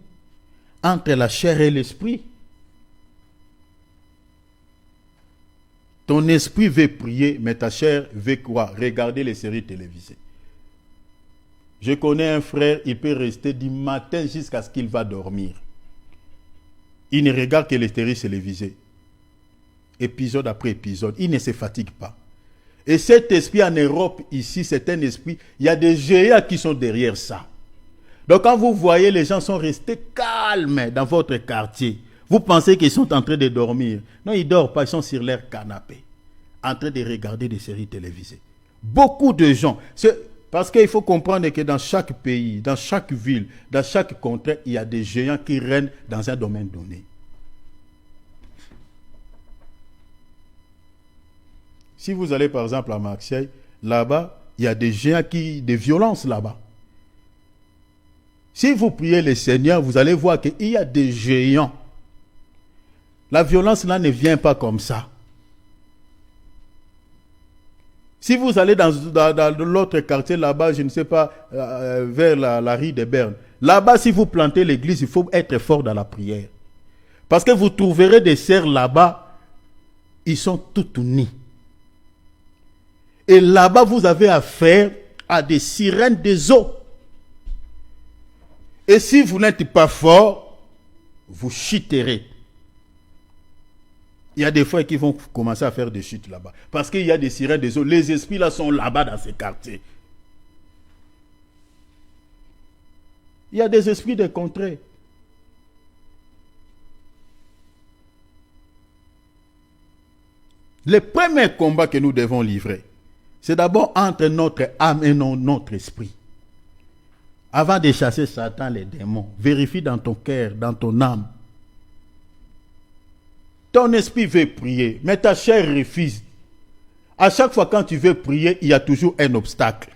entre la chair et l'esprit. Ton esprit veut prier, mais ta chair veut quoi? Regarder les séries télévisées. Je connais un frère, il peut rester du matin jusqu'à ce qu'il va dormir. Il ne regarde que les séries télévisées. Épisode après épisode. Il ne se fatigue pas. Et cet esprit en Europe, ici, c'est un esprit, il y a des géants qui sont derrière ça. Donc quand vous voyez, les gens sont restés calmes dans votre quartier. Vous pensez qu'ils sont en train de dormir. Non, ils ne dorment pas, ils sont sur leur canapé, en train de regarder des séries télévisées. Beaucoup de gens... Parce qu'il faut comprendre que dans chaque pays, dans chaque ville, dans chaque contrée, il y a des géants qui règnent dans un domaine donné. Si vous allez par exemple à Marseille, là-bas, il y a des géants des violences là-bas. Si vous priez le Seigneur, vous allez voir qu'il y a des géants. La violence là ne vient pas comme ça. Si vous allez dans l'autre quartier là-bas, je ne sais pas, vers la rue de Berne, là-bas, si vous plantez l'église, il faut être fort dans la prière. Parce que vous trouverez des sœurs là-bas, ils sont toutes unies. Et là-bas, vous avez affaire à des sirènes des eaux. Et si vous n'êtes pas fort, vous chuterez. Il y a des fois qui vont commencer à faire des chutes là-bas. Parce qu'il y a des sirènes des eaux. Les esprits là sont là-bas dans ces quartiers. Il y a des esprits de contrées. Le premier combat que nous devons livrer, c'est d'abord entre notre âme et notre esprit. Avant de chasser Satan, les démons, vérifie dans ton cœur, dans ton âme. Ton esprit veut prier, mais ta chair refuse. À chaque fois quand tu veux prier, il y a toujours un obstacle.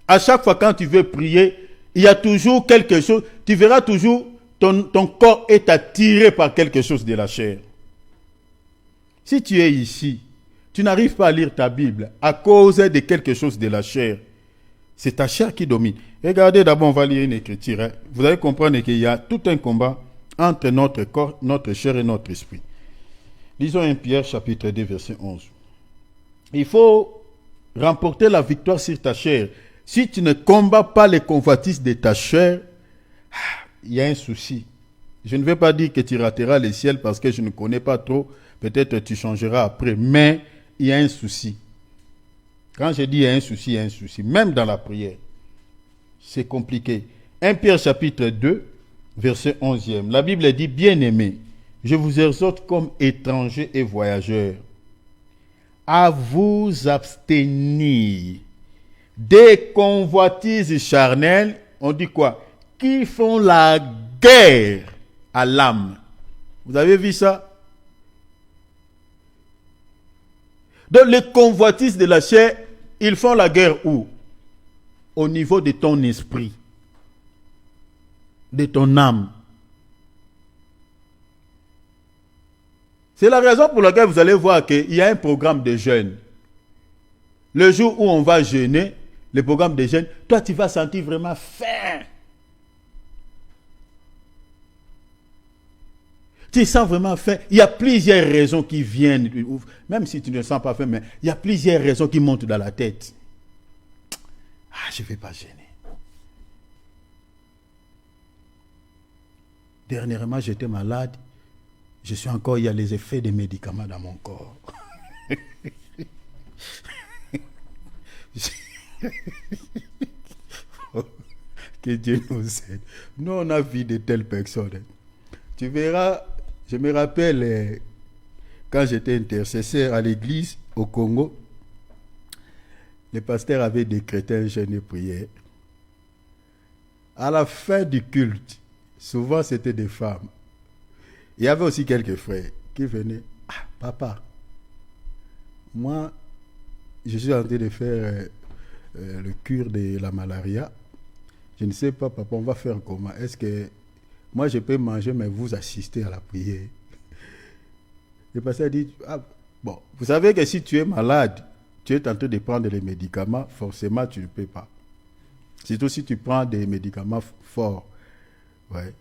À chaque fois quand tu veux prier, il y a toujours quelque chose. Tu verras toujours ton corps est attiré par quelque chose de la chair. Si tu es ici, tu n'arrives pas à lire ta Bible à cause de quelque chose de la chair. C'est ta chair qui domine. Regardez d'abord, on va lire une écriture. Hein. Vous allez comprendre qu'il y a tout un combat entre notre corps, notre chair et notre esprit. Lisons 1 Pierre chapitre 2 verset 11. Il faut remporter la victoire sur ta chair. Si tu ne combats pas les convoitises de ta chair, il y a un souci. Je ne vais pas dire que tu rateras le ciel parce que je ne connais pas trop. Peut-être tu changeras après. Mais il y a un souci. Quand je dis il y a un souci, il y a un souci. Même dans la prière. C'est compliqué. 1 Pierre chapitre 2 verset 11e. La Bible dit, bien-aimés, je vous exhorte comme étrangers et voyageurs à vous abstenir des convoitises charnelles, on dit quoi? Qui font la guerre à l'âme. Vous avez vu ça? Donc les convoitises de la chair, ils font la guerre où? Au niveau de ton esprit, de ton âme. C'est la raison pour laquelle vous allez voir qu'il y a un programme de jeûne. Le jour où on va jeûner, le programme de jeûne, toi tu vas sentir vraiment faim. Tu sens vraiment faim. Il y a plusieurs raisons qui viennent, même si tu ne sens pas faim, mais il y a plusieurs raisons qui montent dans la tête. Ah, je ne vais pas jeûner. Dernièrement, j'étais malade. je suis encore, il y a les effets des médicaments dans mon corps. Que Dieu nous aide. Nous, on a vu de telles personnes. Tu verras, je me rappelle quand j'étais intercesseur à l'église au Congo, les pasteurs avaient décrété un jeûne et prière. À la fin du culte, souvent c'était des femmes. Il y avait aussi quelques frères qui venaient. Ah, papa, moi, je suis en train de faire le cure de la malaria. Je ne sais pas, papa, on va faire comment? Est-ce que moi je peux manger, mais vous assister à la prière? Le pasteur dit, ah, bon, vous savez que si tu es malade, tu es en train de prendre les médicaments, forcément tu ne peux pas. Surtout si tu prends des médicaments forts. Ouais.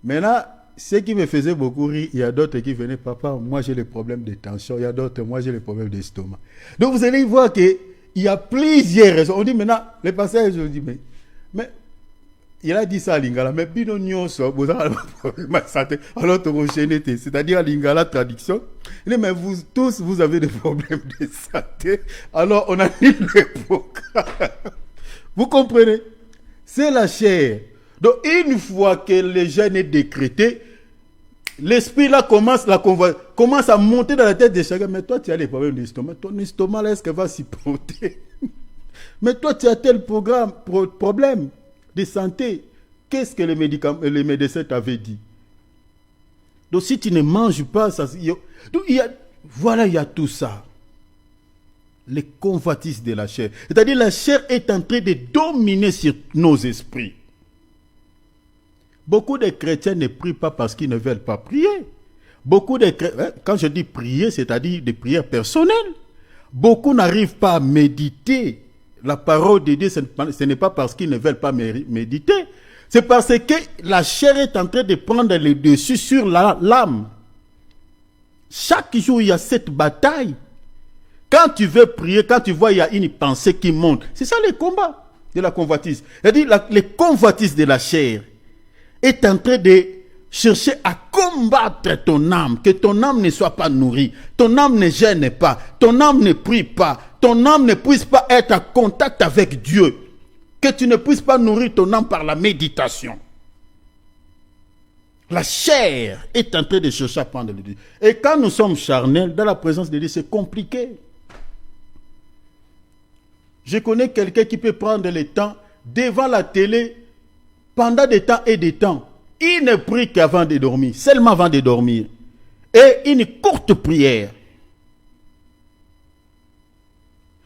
Maintenant, ce qui me faisait beaucoup rire, il y a d'autres qui venaient, papa, moi j'ai les problèmes de tension, il y a d'autres, moi j'ai les problèmes d'estomac. Donc vous allez voir qu'il y a plusieurs raisons. On dit maintenant, les pasteurs, je dis, mais il a dit ça à Lingala, mais bino nyonso, vous avez un problème de santé, alors tu enchaînes, c'est-à-dire à Lingala traduction. Il dit, mais vous tous, vous avez des problèmes de santé, alors on annule le programme. Vous comprenez? C'est la chair. Donc une fois que le jeûne est décrété, l'esprit là commence à monter dans la tête de chacun. Mais toi, tu as les problèmes d'estomac. Ton estomac là, est-ce qu'il va s'y porter? Mais toi, tu as tel problème de santé. Qu'est-ce que les médecins t'avaient dit? Donc si tu ne manges pas, donc, il y a tout ça. Les convoitises de la chair. C'est-à-dire la chair est en train de dominer sur nos esprits. Beaucoup de chrétiens ne prient pas parce qu'ils ne veulent pas prier. Quand je dis prier, c'est-à-dire des prières personnelles. Beaucoup n'arrivent pas à méditer la parole de Dieu. Ce n'est pas parce qu'ils ne veulent pas méditer. C'est parce que la chair est en train de prendre le dessus sur l'âme. Chaque jour, il y a cette bataille. Quand tu veux prier, quand tu vois il y a une pensée qui monte, c'est ça le combat de la convoitise. C'est-à-dire les convoitises de la chair est en train de chercher à combattre ton âme, que ton âme ne soit pas nourrie, ton âme ne gêne pas, ton âme ne prie pas, ton âme ne puisse pas être en contact avec Dieu, que tu ne puisses pas nourrir ton âme par la méditation. La chair est en train de chercher à prendre le dessus. Et quand nous sommes charnels, dans la présence de Dieu, c'est compliqué. Je connais quelqu'un qui peut prendre le temps devant la télé pendant des temps et des temps. Il ne prie qu'avant de dormir, seulement avant de dormir. Et une courte prière.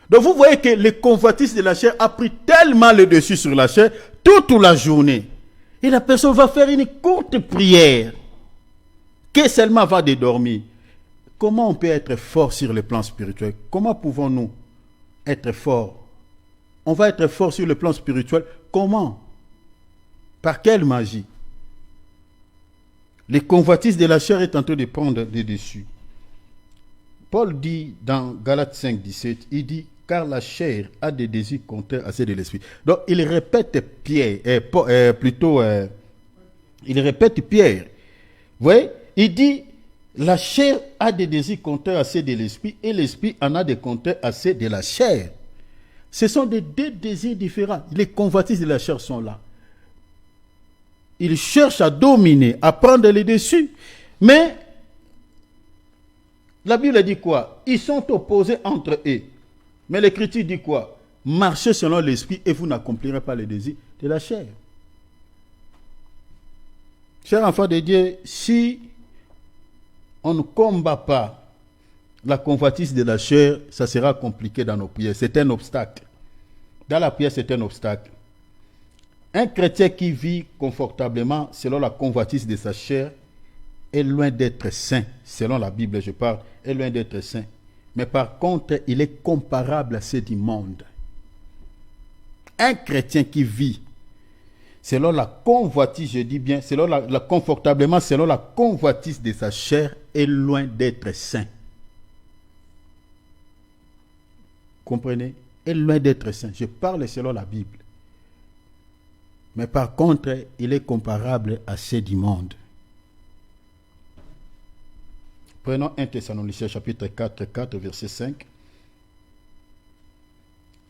Donc vous voyez que le convoitise de la chair a pris tellement le dessus sur la chair toute la journée. Et la personne va faire une courte prière que seulement avant de dormir. Comment on peut être fort sur le plan spirituel? Comment pouvons-nous être forts? On va être fort sur le plan spirituel. Comment? Par quelle magie? Les convoitises de la chair est en train de prendre le dessus. Paul dit dans Galates 5, 17, il dit, car la chair a des désirs contraires à ceux de l'esprit. Donc il répète Pierre. Vous voyez, il dit, la chair a des désirs contraires à ceux de l'esprit et l'esprit en a des contraires à ceux de la chair. Ce sont deux désirs différents. Les convoitises de la chair sont là. Ils cherchent à dominer, à prendre le dessus. Mais la Bible dit quoi? Ils sont opposés entre eux. Mais l'Écriture dit quoi? Marchez selon l'esprit et vous n'accomplirez pas les désirs de la chair. Chers enfants de Dieu, si on ne combat pas la convoitise de la chair, ça sera compliqué dans nos prières. C'est un obstacle. Dans la prière, c'est un obstacle. Un chrétien qui vit confortablement selon la convoitise de sa chair est loin d'être saint. Selon la Bible, je parle, est loin d'être saint. Mais par contre, il est comparable à ceux du monde. Un chrétien qui vit selon la convoitise, je dis bien, confortablement selon la convoitise de sa chair est loin d'être saint. Comprenez? Est loin d'être saint. Je parle selon la Bible. Mais par contre, il est comparable à ceux du monde. Prenons 1 Thessaloniciens chapitre 4, verset 5.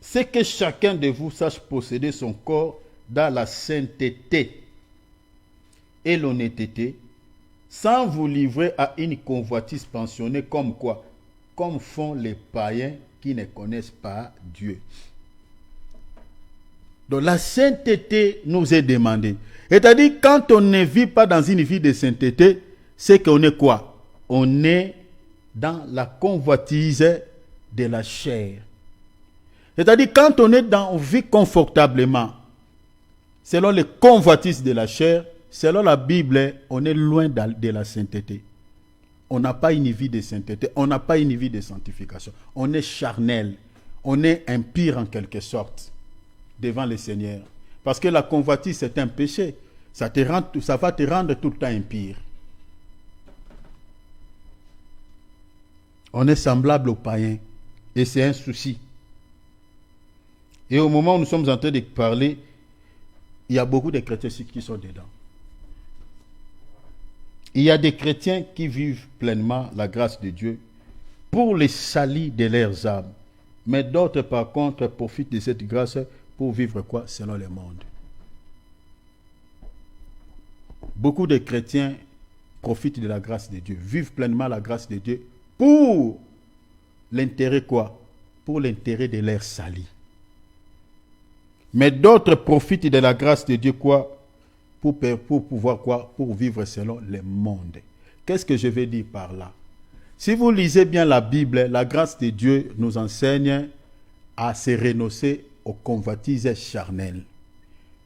C'est que chacun de vous sache posséder son corps dans la sainteté et l'honnêteté, sans vous livrer à une convoitise pensionnée comme quoi? Comme font les païens qui ne connaissent pas Dieu. Donc la sainteté nous est demandée. C'est-à-dire quand on ne vit pas dans une vie de sainteté, c'est qu'on est quoi? On est dans la convoitise de la chair. C'est-à-dire quand on vit confortablement, selon les convoitises de la chair, selon la Bible, on est loin de la sainteté. On n'a pas une vie de sainteté, on n'a pas une vie de sanctification. On est charnel, on est impur en quelque sorte devant le Seigneur. Parce que la convoitise, c'est un péché. Ça va te rendre tout le temps impur. On est semblable aux païens. Et c'est un souci. Et au moment où nous sommes en train de parler, il y a beaucoup de chrétiens qui sont dedans. Il y a des chrétiens qui vivent pleinement la grâce de Dieu pour les salis de leurs âmes. Mais d'autres, par contre, profitent de cette grâce pour vivre quoi? Selon le monde. Beaucoup de chrétiens profitent de la grâce de Dieu, vivent pleinement la grâce de Dieu pour l'intérêt quoi? Pour l'intérêt de leurs salis. Mais d'autres profitent de la grâce de Dieu quoi? Pour pouvoir quoi? Pour vivre selon le monde. Qu'est-ce que je veux dire par là? Si vous lisez bien la Bible, la grâce de Dieu nous enseigne à se renoncer aux convoitises charnelles.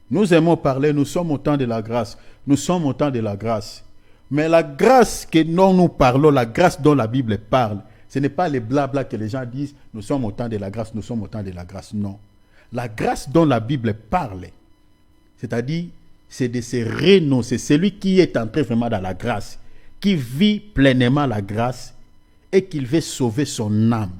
Nous aimons parler, nous sommes au temps de la grâce. Nous sommes au temps de la grâce. Mais la grâce dont nous parlons, la grâce dont la Bible parle, ce n'est pas les blabla que les gens disent, nous sommes au temps de la grâce, nous sommes au temps de la grâce. Non. La grâce dont la Bible parle, c'est-à-dire, c'est de se renoncer. Celui qui est entré vraiment dans la grâce, qui vit pleinement la grâce et qui veut sauver son âme.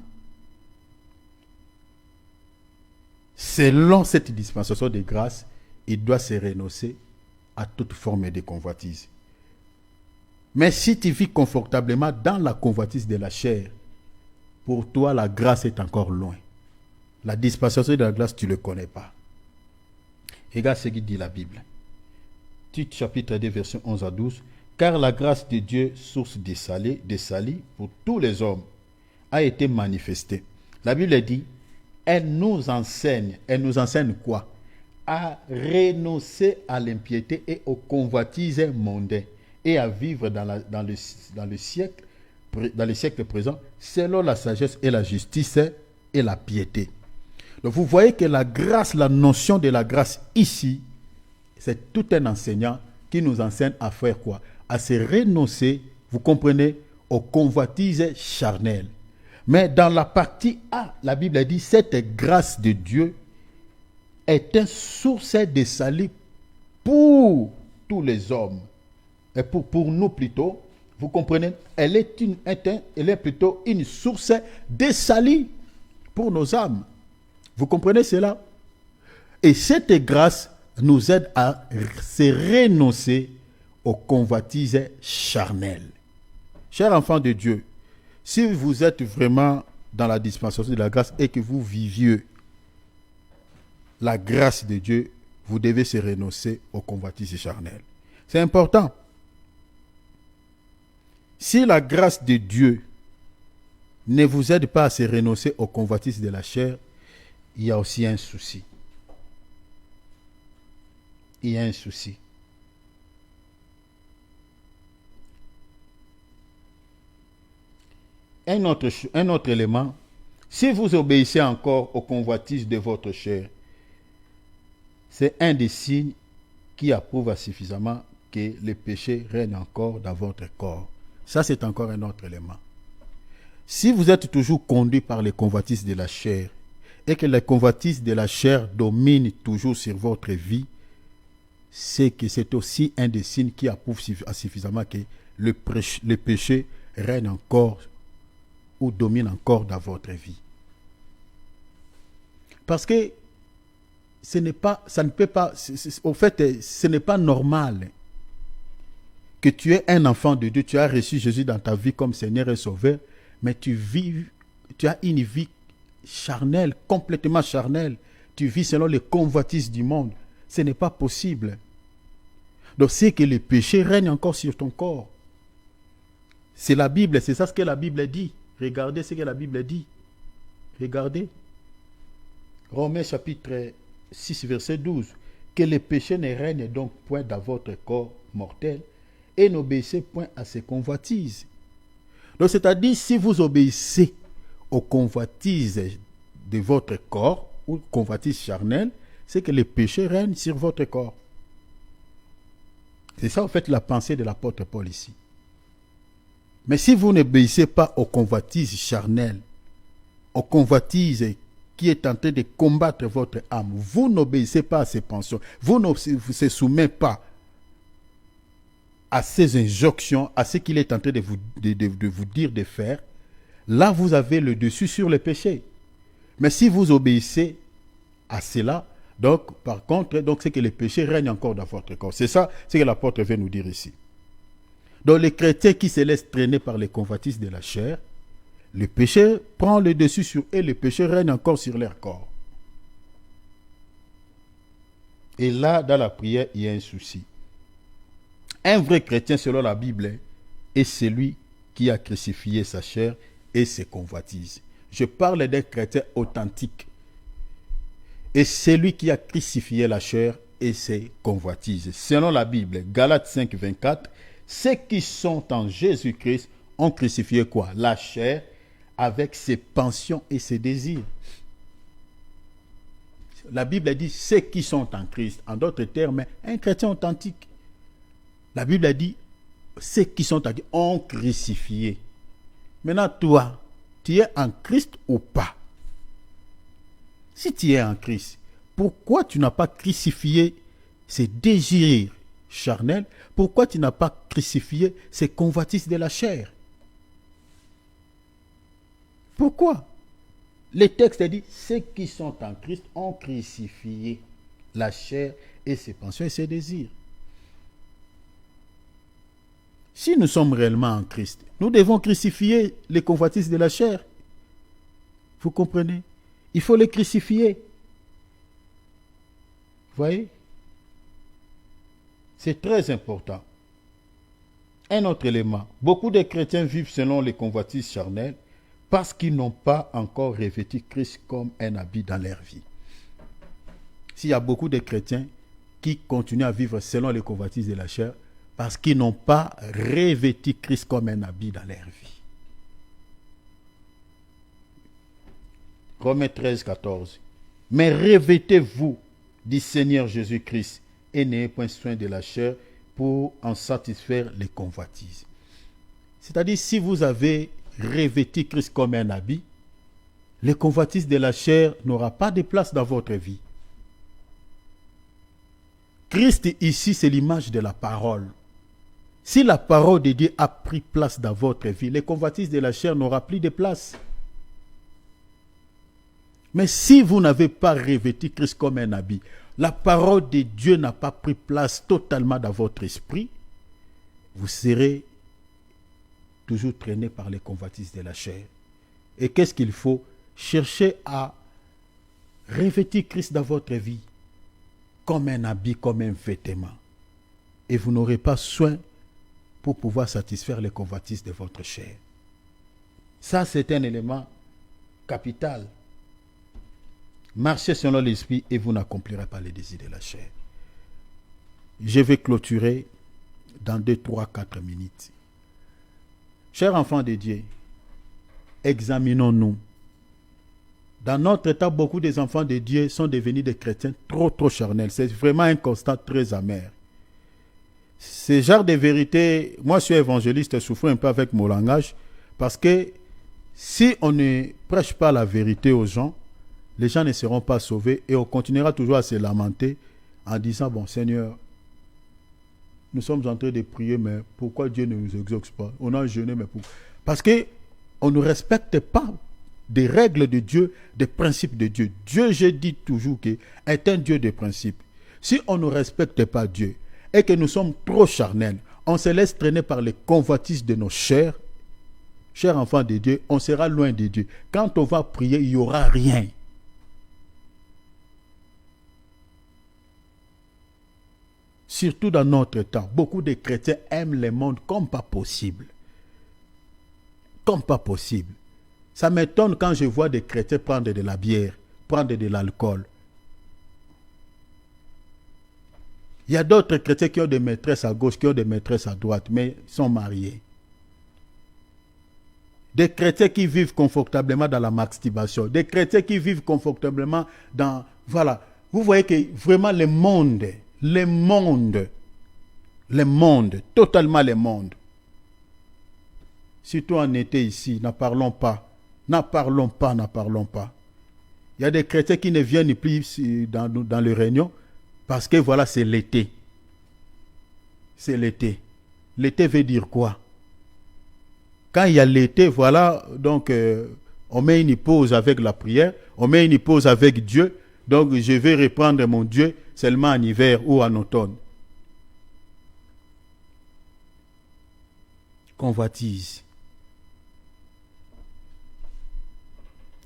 Selon cette dispensation de grâce, il doit se renoncer à toute forme de convoitise. Mais si tu vis confortablement dans la convoitise de la chair, pour toi, la grâce est encore loin. La dispensation de la grâce, tu ne le connais pas. Regarde ce qu'il dit la Bible. Tite chapitre 2, verset 11 à 12. Car la grâce de Dieu, source des salis pour tous les hommes, a été manifestée. La Bible dit, elle nous enseigne quoi? À renoncer à l'impiété et aux convoitises mondaines et à vivre dans le siècle présent selon la sagesse et la justice et la piété. Donc vous voyez que la grâce, la notion de la grâce ici, c'est tout un enseignant qui nous enseigne à faire quoi? À se renoncer, vous comprenez, aux convoitises charnelles. Mais dans la partie A, la Bible dit, cette grâce de Dieu est une source de salut pour tous les hommes. Et pour nous plutôt, vous comprenez, elle est plutôt une source de salut pour nos âmes. Vous comprenez cela? Et cette grâce nous aide à se renoncer aux convoitises charnelles. Chers enfants de Dieu, si vous êtes vraiment dans la dispensation de la grâce et que vous viviez la grâce de Dieu, vous devez se renoncer aux convoitises charnelles. C'est important. Si la grâce de Dieu ne vous aide pas à se renoncer aux convoitises de la chair, il y a aussi un souci. Il y a un souci. Un autre élément, si vous obéissez encore aux convoitises de votre chair, c'est un des signes qui approuve suffisamment que le péché règne encore dans votre corps. Ça, c'est encore un autre élément. Si vous êtes toujours conduit par les convoitises de la chair et que les convoitises de la chair dominent toujours sur votre vie, c'est que c'est aussi un des signes qui approuve suffisamment que le péché règne encore ou domine encore dans votre vie. Parce que ce n'est pas normal que tu es un enfant de Dieu, tu as reçu Jésus dans ta vie comme Seigneur et Sauveur, mais tu as une vie charnelle, complètement charnelle. Tu vis selon les convoitises du monde. Ce n'est pas possible. Donc c'est que le péché règne encore sur ton corps. C'est la Bible, c'est ça ce que la Bible dit. Regardez ce que la Bible dit. Regardez. Romains chapitre 6, verset 12. Que le péché ne règne donc point dans votre corps mortel et n'obéissez point à ses convoitises. Donc c'est-à-dire, si vous obéissez aux convoitises de votre corps ou convoitises charnelles, c'est que le péché règne sur votre corps. C'est ça en fait la pensée de l'apôtre Paul ici. Mais si vous n'obéissez pas aux convoitises charnelles, aux convoitises qui est en train de combattre votre âme, vous n'obéissez pas à ces pensions, vous ne vous soumettez pas à ces injonctions, à ce qu'il est en train de vous dire de faire, là vous avez le dessus sur le péché. Mais si vous obéissez à cela, donc par contre, donc c'est que le péché règne encore dans votre corps. C'est ça, c'est ce que l'apôtre veut nous dire ici. Donc les chrétiens qui se laissent traîner par les convoitises de la chair, le péché prend le dessus sur eux et le péché règne encore sur leur corps. Et là, dans la prière, il y a un souci. Un vrai chrétien, selon la Bible, est celui qui a crucifié sa chair et ses convoitises. Je parle d'un chrétien authentique. Et celui qui a crucifié la chair et ses convoitises. Selon la Bible, Galates 5, 24, ceux qui sont en Jésus-Christ ont crucifié quoi? La chair avec ses passions et ses désirs. La Bible dit ceux qui sont en Christ. En d'autres termes, un chrétien authentique. La Bible a dit ceux qui sont en Christ ont crucifié. Maintenant, toi, tu es en Christ ou pas? Si tu es en Christ, pourquoi tu n'as pas crucifié ces désirs charnels? Pourquoi tu n'as pas crucifié ces convoitises de la chair? Pourquoi? Le texte dit ceux qui sont en Christ ont crucifié la chair et ses passions et ses désirs. Si nous sommes réellement en Christ, nous devons crucifier les convoitises de la chair. Vous comprenez? Il faut les crucifier. Vous voyez? C'est très important. Un autre élément. Beaucoup de chrétiens vivent selon les convoitises charnelles parce qu'ils n'ont pas encore revêtu Christ comme un habit dans leur vie. S'il y a beaucoup de chrétiens qui continuent à vivre selon les convoitises de la chair parce qu'ils n'ont pas revêtu Christ comme un habit dans leur vie. Romains 13, 14. Mais revêtez-vous du Seigneur Jésus-Christ et n'ayez point soin de la chair pour en satisfaire les convoitises. C'est-à-dire, si vous avez revêtu Christ comme un habit, les convoitises de la chair n'auront pas de place dans votre vie. Christ ici, c'est l'image de la parole. Si la parole de Dieu a pris place dans votre vie, les convoitises de la chair n'auront plus de place. Mais si vous n'avez pas revêtu Christ comme un habit, la parole de Dieu n'a pas pris place totalement dans votre esprit, vous serez toujours traîné par les convoitises de la chair. Et qu'est-ce qu'il faut? Chercher à revêtir Christ dans votre vie comme un habit, comme un vêtement. Et vous n'aurez pas soin pour pouvoir satisfaire les convoitises de votre chair. Ça, c'est un élément capital. Marchez selon l'esprit et vous n'accomplirez pas les désirs de la chair. Je vais clôturer dans 2, 3, 4 minutes. Chers enfants de Dieu, examinons-nous. Dans notre état, beaucoup des enfants de Dieu sont devenus des chrétiens trop charnels. C'est vraiment un constat très amer. Ce genre de vérité, moi je suis évangéliste, je souffre un peu avec mon langage, parce que si on ne prêche pas la vérité aux gens, les gens ne seront pas sauvés et on continuera toujours à se lamenter en disant, bon Seigneur, nous sommes en train de prier, mais pourquoi Dieu ne nous exauce pas? On a jeûné, mais pourquoi? Parce qu'on ne respecte pas des règles de Dieu, des principes de Dieu. Dieu, je dis toujours, est un Dieu de principes. Si on ne respecte pas Dieu et que nous sommes trop charnels, on se laisse traîner par les convoitises de nos chers enfants de Dieu, on sera loin de Dieu. Quand on va prier, il n'y aura rien. Surtout dans notre temps, beaucoup de chrétiens aiment le monde comme pas possible. Comme pas possible. Ça m'étonne quand je vois des chrétiens prendre de la bière, prendre de l'alcool. Il y a d'autres chrétiens qui ont des maîtresses à gauche, qui ont des maîtresses à droite, mais sont mariés. Des chrétiens qui vivent confortablement dans la masturbation. Des chrétiens qui vivent confortablement dans... Voilà. Vous voyez que vraiment le monde, totalement le monde. Surtout en été ici, n'en parlons pas. N'en parlons pas. Il y a des chrétiens qui ne viennent plus dans les réunions parce que voilà, c'est l'été. C'est l'été. L'été veut dire quoi? Quand il y a l'été, voilà, donc on met une pause avec la prière, on met une pause avec Dieu. Donc je vais reprendre mon Dieu seulement en hiver ou en automne. Convoitise.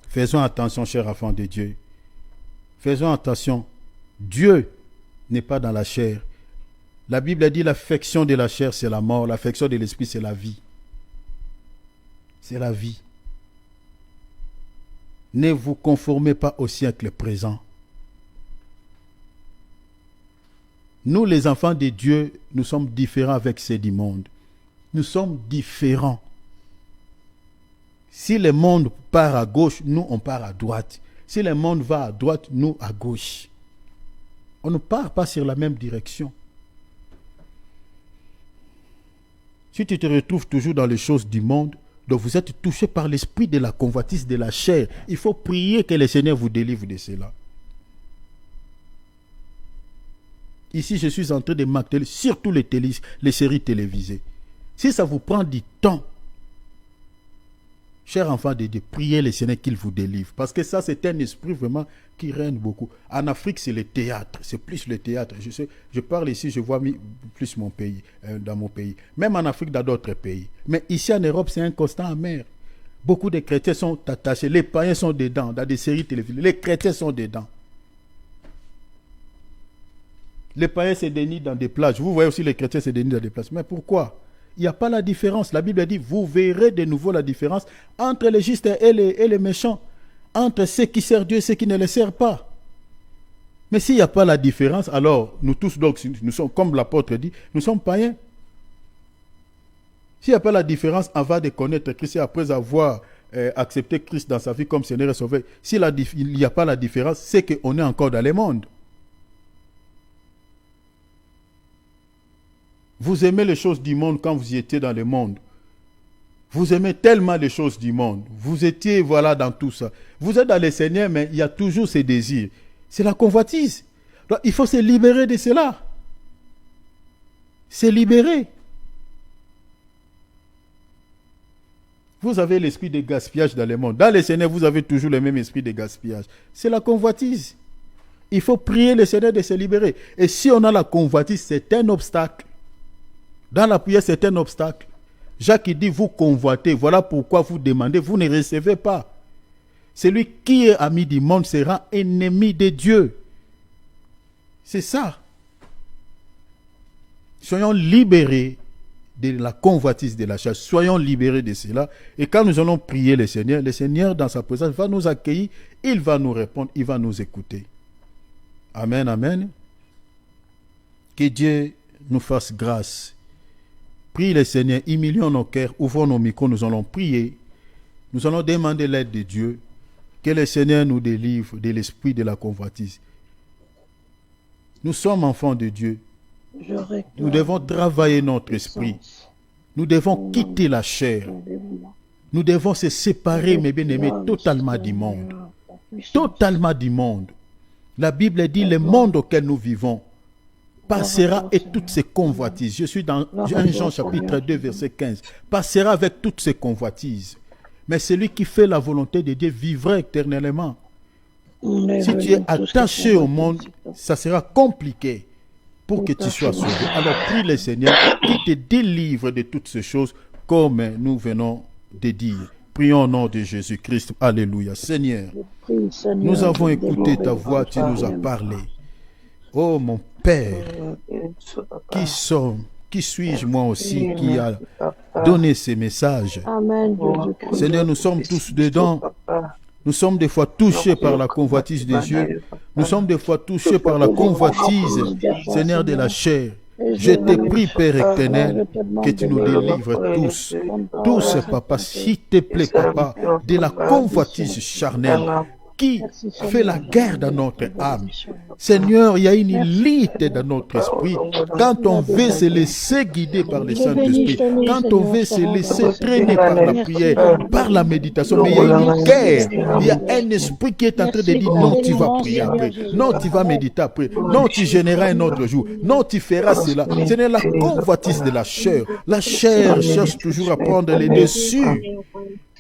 Faisons attention, chers enfants de Dieu. Faisons attention. Dieu n'est pas dans la chair. La Bible a dit l'affection de la chair, c'est la mort. L'affection de l'esprit, c'est la vie. C'est la vie. Ne vous conformez pas au siècle présent. Nous, les enfants de Dieu, nous sommes différents avec ceux du monde. Nous sommes différents. Si le monde part à gauche, nous, on part à droite. Si le monde va à droite, nous, à gauche. On ne part pas sur la même direction. Si tu te retrouves toujours dans les choses du monde, donc vous êtes touché par l'esprit de la convoitise de la chair, il faut prier que le Seigneur vous délivre de cela. Ici, je suis en train de marteler surtout les séries télévisées. Si ça vous prend du temps, chers enfants de Dieu, priez le Seigneur qu'il vous délivre. Parce que ça, c'est un esprit vraiment qui règne beaucoup. En Afrique, c'est le théâtre. C'est plus le théâtre. Je parle ici, je vois plus mon pays, dans mon pays. Même en Afrique, dans d'autres pays. Mais ici en Europe, c'est un constant amer. Beaucoup de chrétiens sont attachés. Les païens sont dedans, dans des séries télévisées. Les chrétiens sont dedans. Les païens se dénient dans des plages. Vous voyez aussi les chrétiens se dénient dans des plages. Mais pourquoi? Il n'y a pas la différence. La Bible dit, vous verrez de nouveau la différence entre les justes et les méchants, entre ceux qui servent Dieu et ceux qui ne le servent pas. Mais s'il n'y a pas la différence, alors nous tous, donc, nous sommes, comme l'apôtre dit, nous sommes païens. S'il n'y a pas la différence avant de connaître Christ et après avoir accepté Christ dans sa vie comme Seigneur et Sauveur, s'il n'y a pas la différence, c'est qu'on est encore dans le monde. Vous aimez les choses du monde quand vous étiez dans le monde. Vous aimez tellement les choses du monde. Vous étiez, voilà, dans tout ça. Vous êtes dans le Seigneur, mais il y a toujours ces désirs. C'est la convoitise. Donc, il faut se libérer de cela. Se libérer. Vous avez l'esprit de gaspillage dans le monde. Dans le Seigneur, vous avez toujours le même esprit de gaspillage. C'est la convoitise. Il faut prier le Seigneur de se libérer. Et si on a la convoitise, c'est un obstacle. Dans la prière, c'est un obstacle. Jacques dit, vous convoitez, voilà pourquoi vous demandez, vous ne recevez pas. Celui qui est ami du monde sera ennemi de Dieu. C'est ça. Soyons libérés de la convoitise de la chair. Soyons libérés de cela. Et quand nous allons prier le Seigneur dans sa présence va nous accueillir, il va nous répondre, il va nous écouter. Amen, amen. Que Dieu nous fasse grâce. Prie le Seigneur, humilions nos cœurs, ouvrons nos micros, nous allons prier. Nous allons demander l'aide de Dieu. Que le Seigneur nous délivre de l'esprit de la convoitise. Nous sommes enfants de Dieu. Nous devons travailler notre esprit. Nous devons quitter la chair. Nous devons se séparer, mes bien-aimés, totalement du monde. Totalement du monde. La Bible dit, le monde auquel nous vivons passera et toutes ses convoitises. Je suis dans 1 Jean chapitre 2 verset 15. Passera avec toutes ses convoitises. Mais celui qui fait la volonté de Dieu vivra éternellement. Si tu es attaché au monde, ça sera compliqué. pour que tu sois sauvé. Alors prie le Seigneur qui te délivre de toutes ces choses comme nous venons de dire. Prions au nom de Jésus-Christ. Alléluia. Seigneur, nous avons écouté ta voix, tu nous as parlé. Oh mon Père, qui suis-je moi aussi qui a donné ces messages? Amen. Seigneur, nous sommes tous dedans. Nous sommes des fois touchés par la convoitise des yeux. Nous sommes des fois touchés par la convoitise, Seigneur, de la chair. Je te prie, Père éternel, que tu nous délivres tous. Tous, Papa, s'il te plaît, Papa, de la convoitise charnelle qui fait la guerre dans notre âme. Seigneur, il y a une élite dans notre esprit. Quand on veut se laisser guider par le Saint-Esprit, quand on veut se laisser traîner par la prière, par la méditation, mais il y a une guerre. Il y a un esprit qui est en train de dire non, tu vas prier après. Non, tu vas méditer après. Non, tu gêneras un autre jour. Non, tu feras cela. Ce n'est la convoitise de la chair. La chair cherche toujours à prendre les dessus.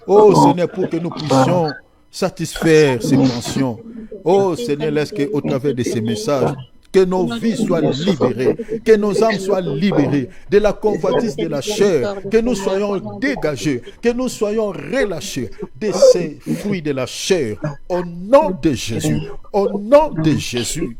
Oh Seigneur, pour que nous puissions satisfaire ces pensions. Oh Seigneur, laisse qu'au travers de ces messages, que nos vies soient libérées, que nos âmes soient libérées de la convoitise de la chair, que nous soyons dégagés, que nous soyons relâchés de ces fruits de la chair. Au nom de Jésus, au nom de Jésus.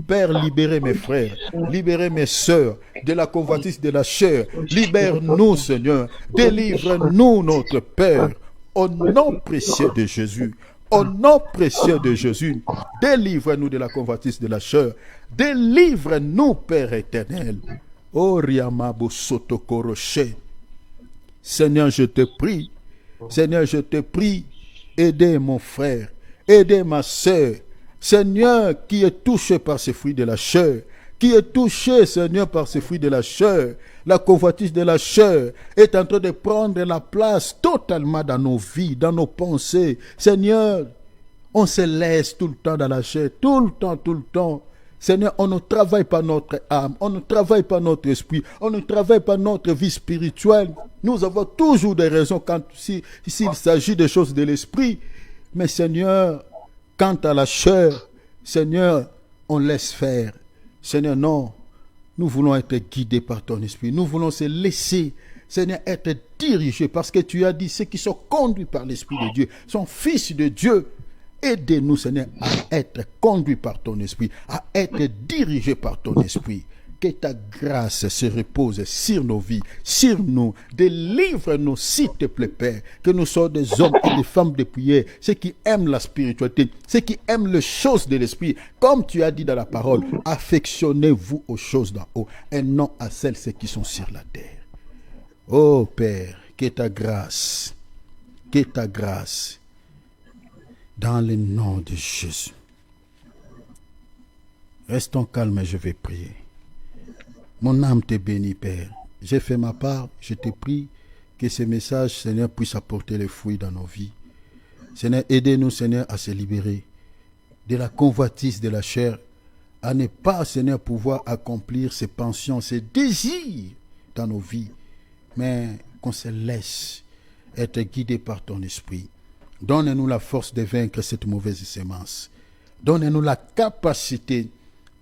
Père, libérez mes frères, libérez mes sœurs de la convoitise de la chair. Libère-nous, Seigneur. Délivre-nous, notre Père. Au nom précieux de Jésus, au nom précieux de Jésus, délivre-nous de la convoitise de la chair. Délivre-nous, Père éternel. Oh, Riamabo Sotokoroche. Seigneur, je te prie. Seigneur, je te prie. Aidez mon frère. Aidez ma sœur. Seigneur, qui est touché par ces fruits de la chair. Qui est touché, Seigneur, par ces fruits de la chair. La convoitise de la chair est en train de prendre la place totalement dans nos vies, dans nos pensées. Seigneur, on se laisse tout le temps dans la chair, tout le temps. Seigneur, on ne travaille pas notre âme, on ne travaille pas notre esprit, on ne travaille pas notre vie spirituelle. Nous avons toujours des raisons s'il s'agit des choses de l'esprit. Mais Seigneur, quant à la chair, Seigneur, on laisse faire. Seigneur, non, nous voulons être guidés par ton esprit. Nous voulons se laisser, Seigneur, être dirigés parce que tu as dit ceux qui sont conduits par l'Esprit de Dieu sont fils de Dieu. Aidez-nous, Seigneur, à être conduits par ton esprit, à être dirigés par ton esprit. Que ta grâce se repose sur nos vies, sur nous. Délivre-nous, s'il te plaît, Père. Que nous soyons des hommes et des femmes de prière, ceux qui aiment la spiritualité, ceux qui aiment les choses de l'esprit. Comme tu as dit dans la parole, affectionnez-vous aux choses d'en haut et non à celles qui sont sur la terre. Oh Père, que ta grâce, dans le nom de Jésus. Restons calmes et je vais prier. Mon âme te bénit, Père. J'ai fait ma part. Je te prie que ce message, Seigneur, puisse apporter les fruits dans nos vies. Seigneur, aidez-nous, Seigneur, à se libérer de la convoitise de la chair, à ne pas, Seigneur, pouvoir accomplir ces pensions, ces désirs dans nos vies, mais qu'on se laisse être guidé par ton esprit. Donne-nous la force de vaincre cette mauvaise sémence. Donne-nous la capacité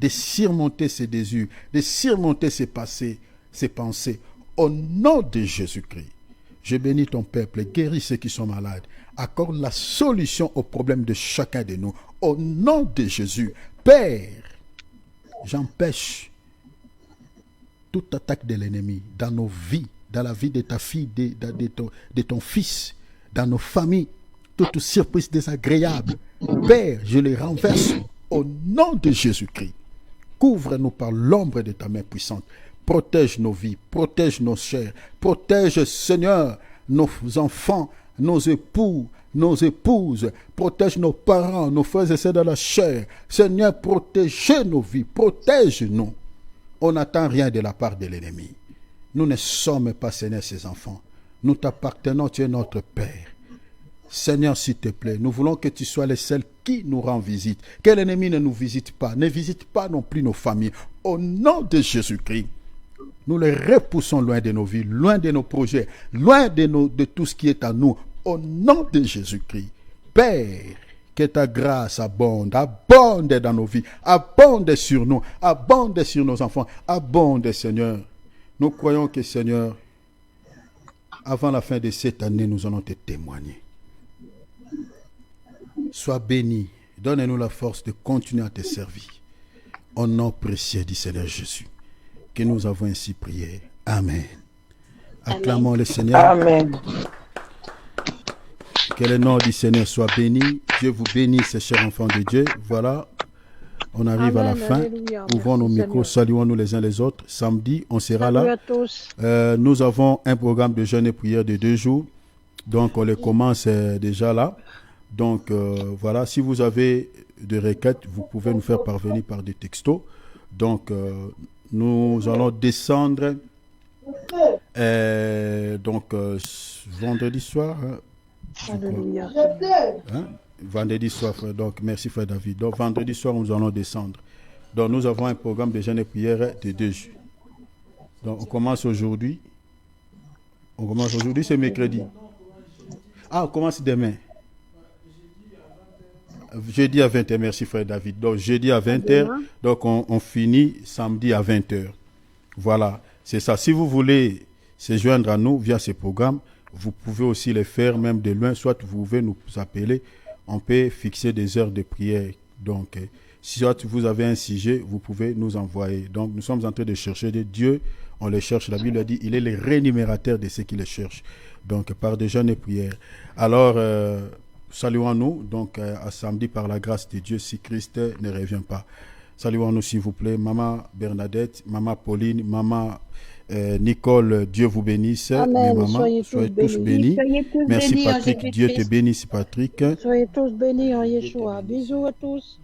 de surmonter ces désirs, de surmonter ces passés, ces pensées. Au nom de Jésus-Christ, je bénis ton peuple, guéris ceux qui sont malades, accorde la solution aux problèmes de chacun de nous. Au nom de Jésus, Père, j'empêche toute attaque de l'ennemi dans nos vies, dans la vie de ta fille, de ton fils, dans nos familles, toute surprise désagréable. Père, je les renverse au nom de Jésus-Christ. Couvre-nous par l'ombre de ta main puissante. Protège nos vies, protège nos chairs, protège, Seigneur, nos enfants, nos époux, nos épouses, protège nos parents, nos frères et sœurs de la chair. Seigneur, protège nos vies, protège-nous. On n'attend rien de la part de l'ennemi. Nous ne sommes pas, Seigneur, ses enfants. Nous t'appartenons, tu es notre Père. Seigneur, s'il te plaît, nous voulons que tu sois le seul qui nous rend visite. Que l'ennemi ne nous visite pas, ne visite pas non plus nos familles. Au nom de Jésus-Christ, nous les repoussons loin de nos vies, loin de nos projets, loin de tout ce qui est à nous. Au nom de Jésus-Christ, Père, Que ta grâce abonde, abonde dans nos vies, abonde sur nous, abonde sur nos enfants, abonde, Seigneur. Nous croyons que, Seigneur, avant la fin de cette année, nous allons te témoigner. Sois béni. Donne-nous la force de continuer à te servir. Au nom précieux du Seigneur Jésus, que nous avons ainsi prié. Amen. Acclamons le Seigneur. Amen. Que le nom du Seigneur soit béni. Dieu vous bénisse, chers enfants de Dieu. Voilà, on arrive à la fin. Alléluia. Ouvrons nos Merci, micros, Seigneur. saluons-nous les uns les autres. Samedi, on sera Salut là. à tous. Nous avons un programme de jeûne et prière de 2 jours. Donc, on le commence déjà là. Donc, voilà, si vous avez des requêtes, vous pouvez nous faire parvenir par des textos. Donc, nous allons descendre vendredi soir. Alléluia. Hein? Vendredi soir, frère. Donc, merci, frère David. Donc, vendredi soir, nous allons descendre. Donc, nous avons un programme de jeûne et prière de 2 jours. Donc, on commence aujourd'hui. C'est mercredi. Ah, on commence demain. Jeudi à 20h, merci, frère David. Donc, jeudi à 20h, donc on finit samedi à 20h. Voilà, c'est ça. Si vous voulez se joindre à nous via ce programme, vous pouvez aussi le faire même de loin, soit vous pouvez nous appeler, on peut fixer des heures de prière. Donc, soit vous avez un sujet, vous pouvez nous envoyer. Donc, nous sommes en train de chercher de Dieu, on le cherche. La Bible a dit, il est le rémunérateur de ceux qui le cherchent. Donc, par des jeûnes et prières. Alors, saluons-nous, donc, à samedi par la grâce de Dieu, si Christ ne revient pas. Saluons-nous, s'il vous plaît, Maman Bernadette, Maman Pauline, Maman Nicole, Dieu vous bénisse. Amen. Mes mamans, Soyez tous bénis. Soyez tous Merci bénis en Patrick, Jésus-Christ. Dieu te bénisse Patrick. Soyez tous bénis en Yeshua. Bisous à tous.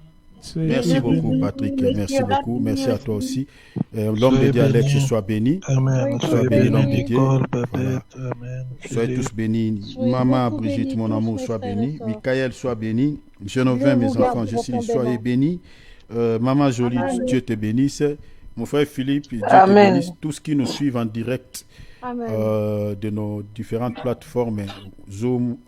Merci beaucoup Patrick, merci beaucoup. Merci à toi aussi. L'homme de Dieu Alex, sois béni. Amen. Sois béni, l'homme de Dieu. Nicole, Voilà. Babette, Amen. Soyez tous bénis. Soyez Maman beaucoup Brigitte, bénis mon tous, amour, mes sois frères et béni. sœurs. Michael, sois béni. Genovin, mes vous garde enfants, je suis profondément. soyez bénis. Maman Jolie, Amen. Dieu te bénisse. Mon frère Philippe, Dieu te Amen. bénisse. Tous qui nous suivent en direct Amen. de nos différentes plateformes, Zoom,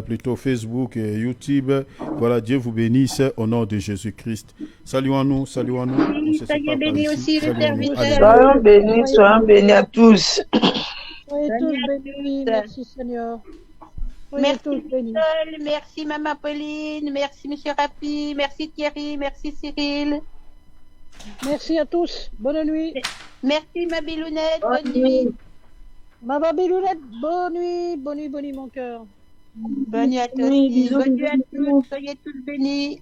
plutôt Facebook, YouTube. Voilà, Dieu vous bénisse au nom de Jésus-Christ. Saluons-nous, saluons-nous. On se Soyez sépare par bénis ici. aussi, le Saluons-nous. serviteur. Soyons bénis à tous. Soyez tous bénis. Merci Seigneur. Soyez Merci tous bénis. Nicole, merci Maman Pauline, merci Monsieur Rapi, merci Thierry, merci Cyril, Merci à tous. Bonne nuit. merci ma Bilounette, bonne nuit. Maman Bilounette, bonne nuit. Bonne nuit, bonne nuit, mon cœur. Bonne nuit à tous, Oui, bisous, bonne nuit à bisous. tous, soyez tous bénis.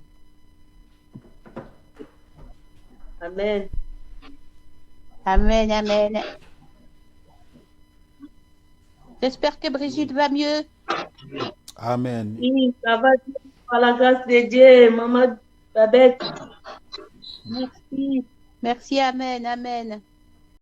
Amen. Amen, amen. J'espère que Brigitte va mieux. Amen. Oui, ça va par la grâce de Dieu, Maman Babette. Merci. Merci, amen, amen.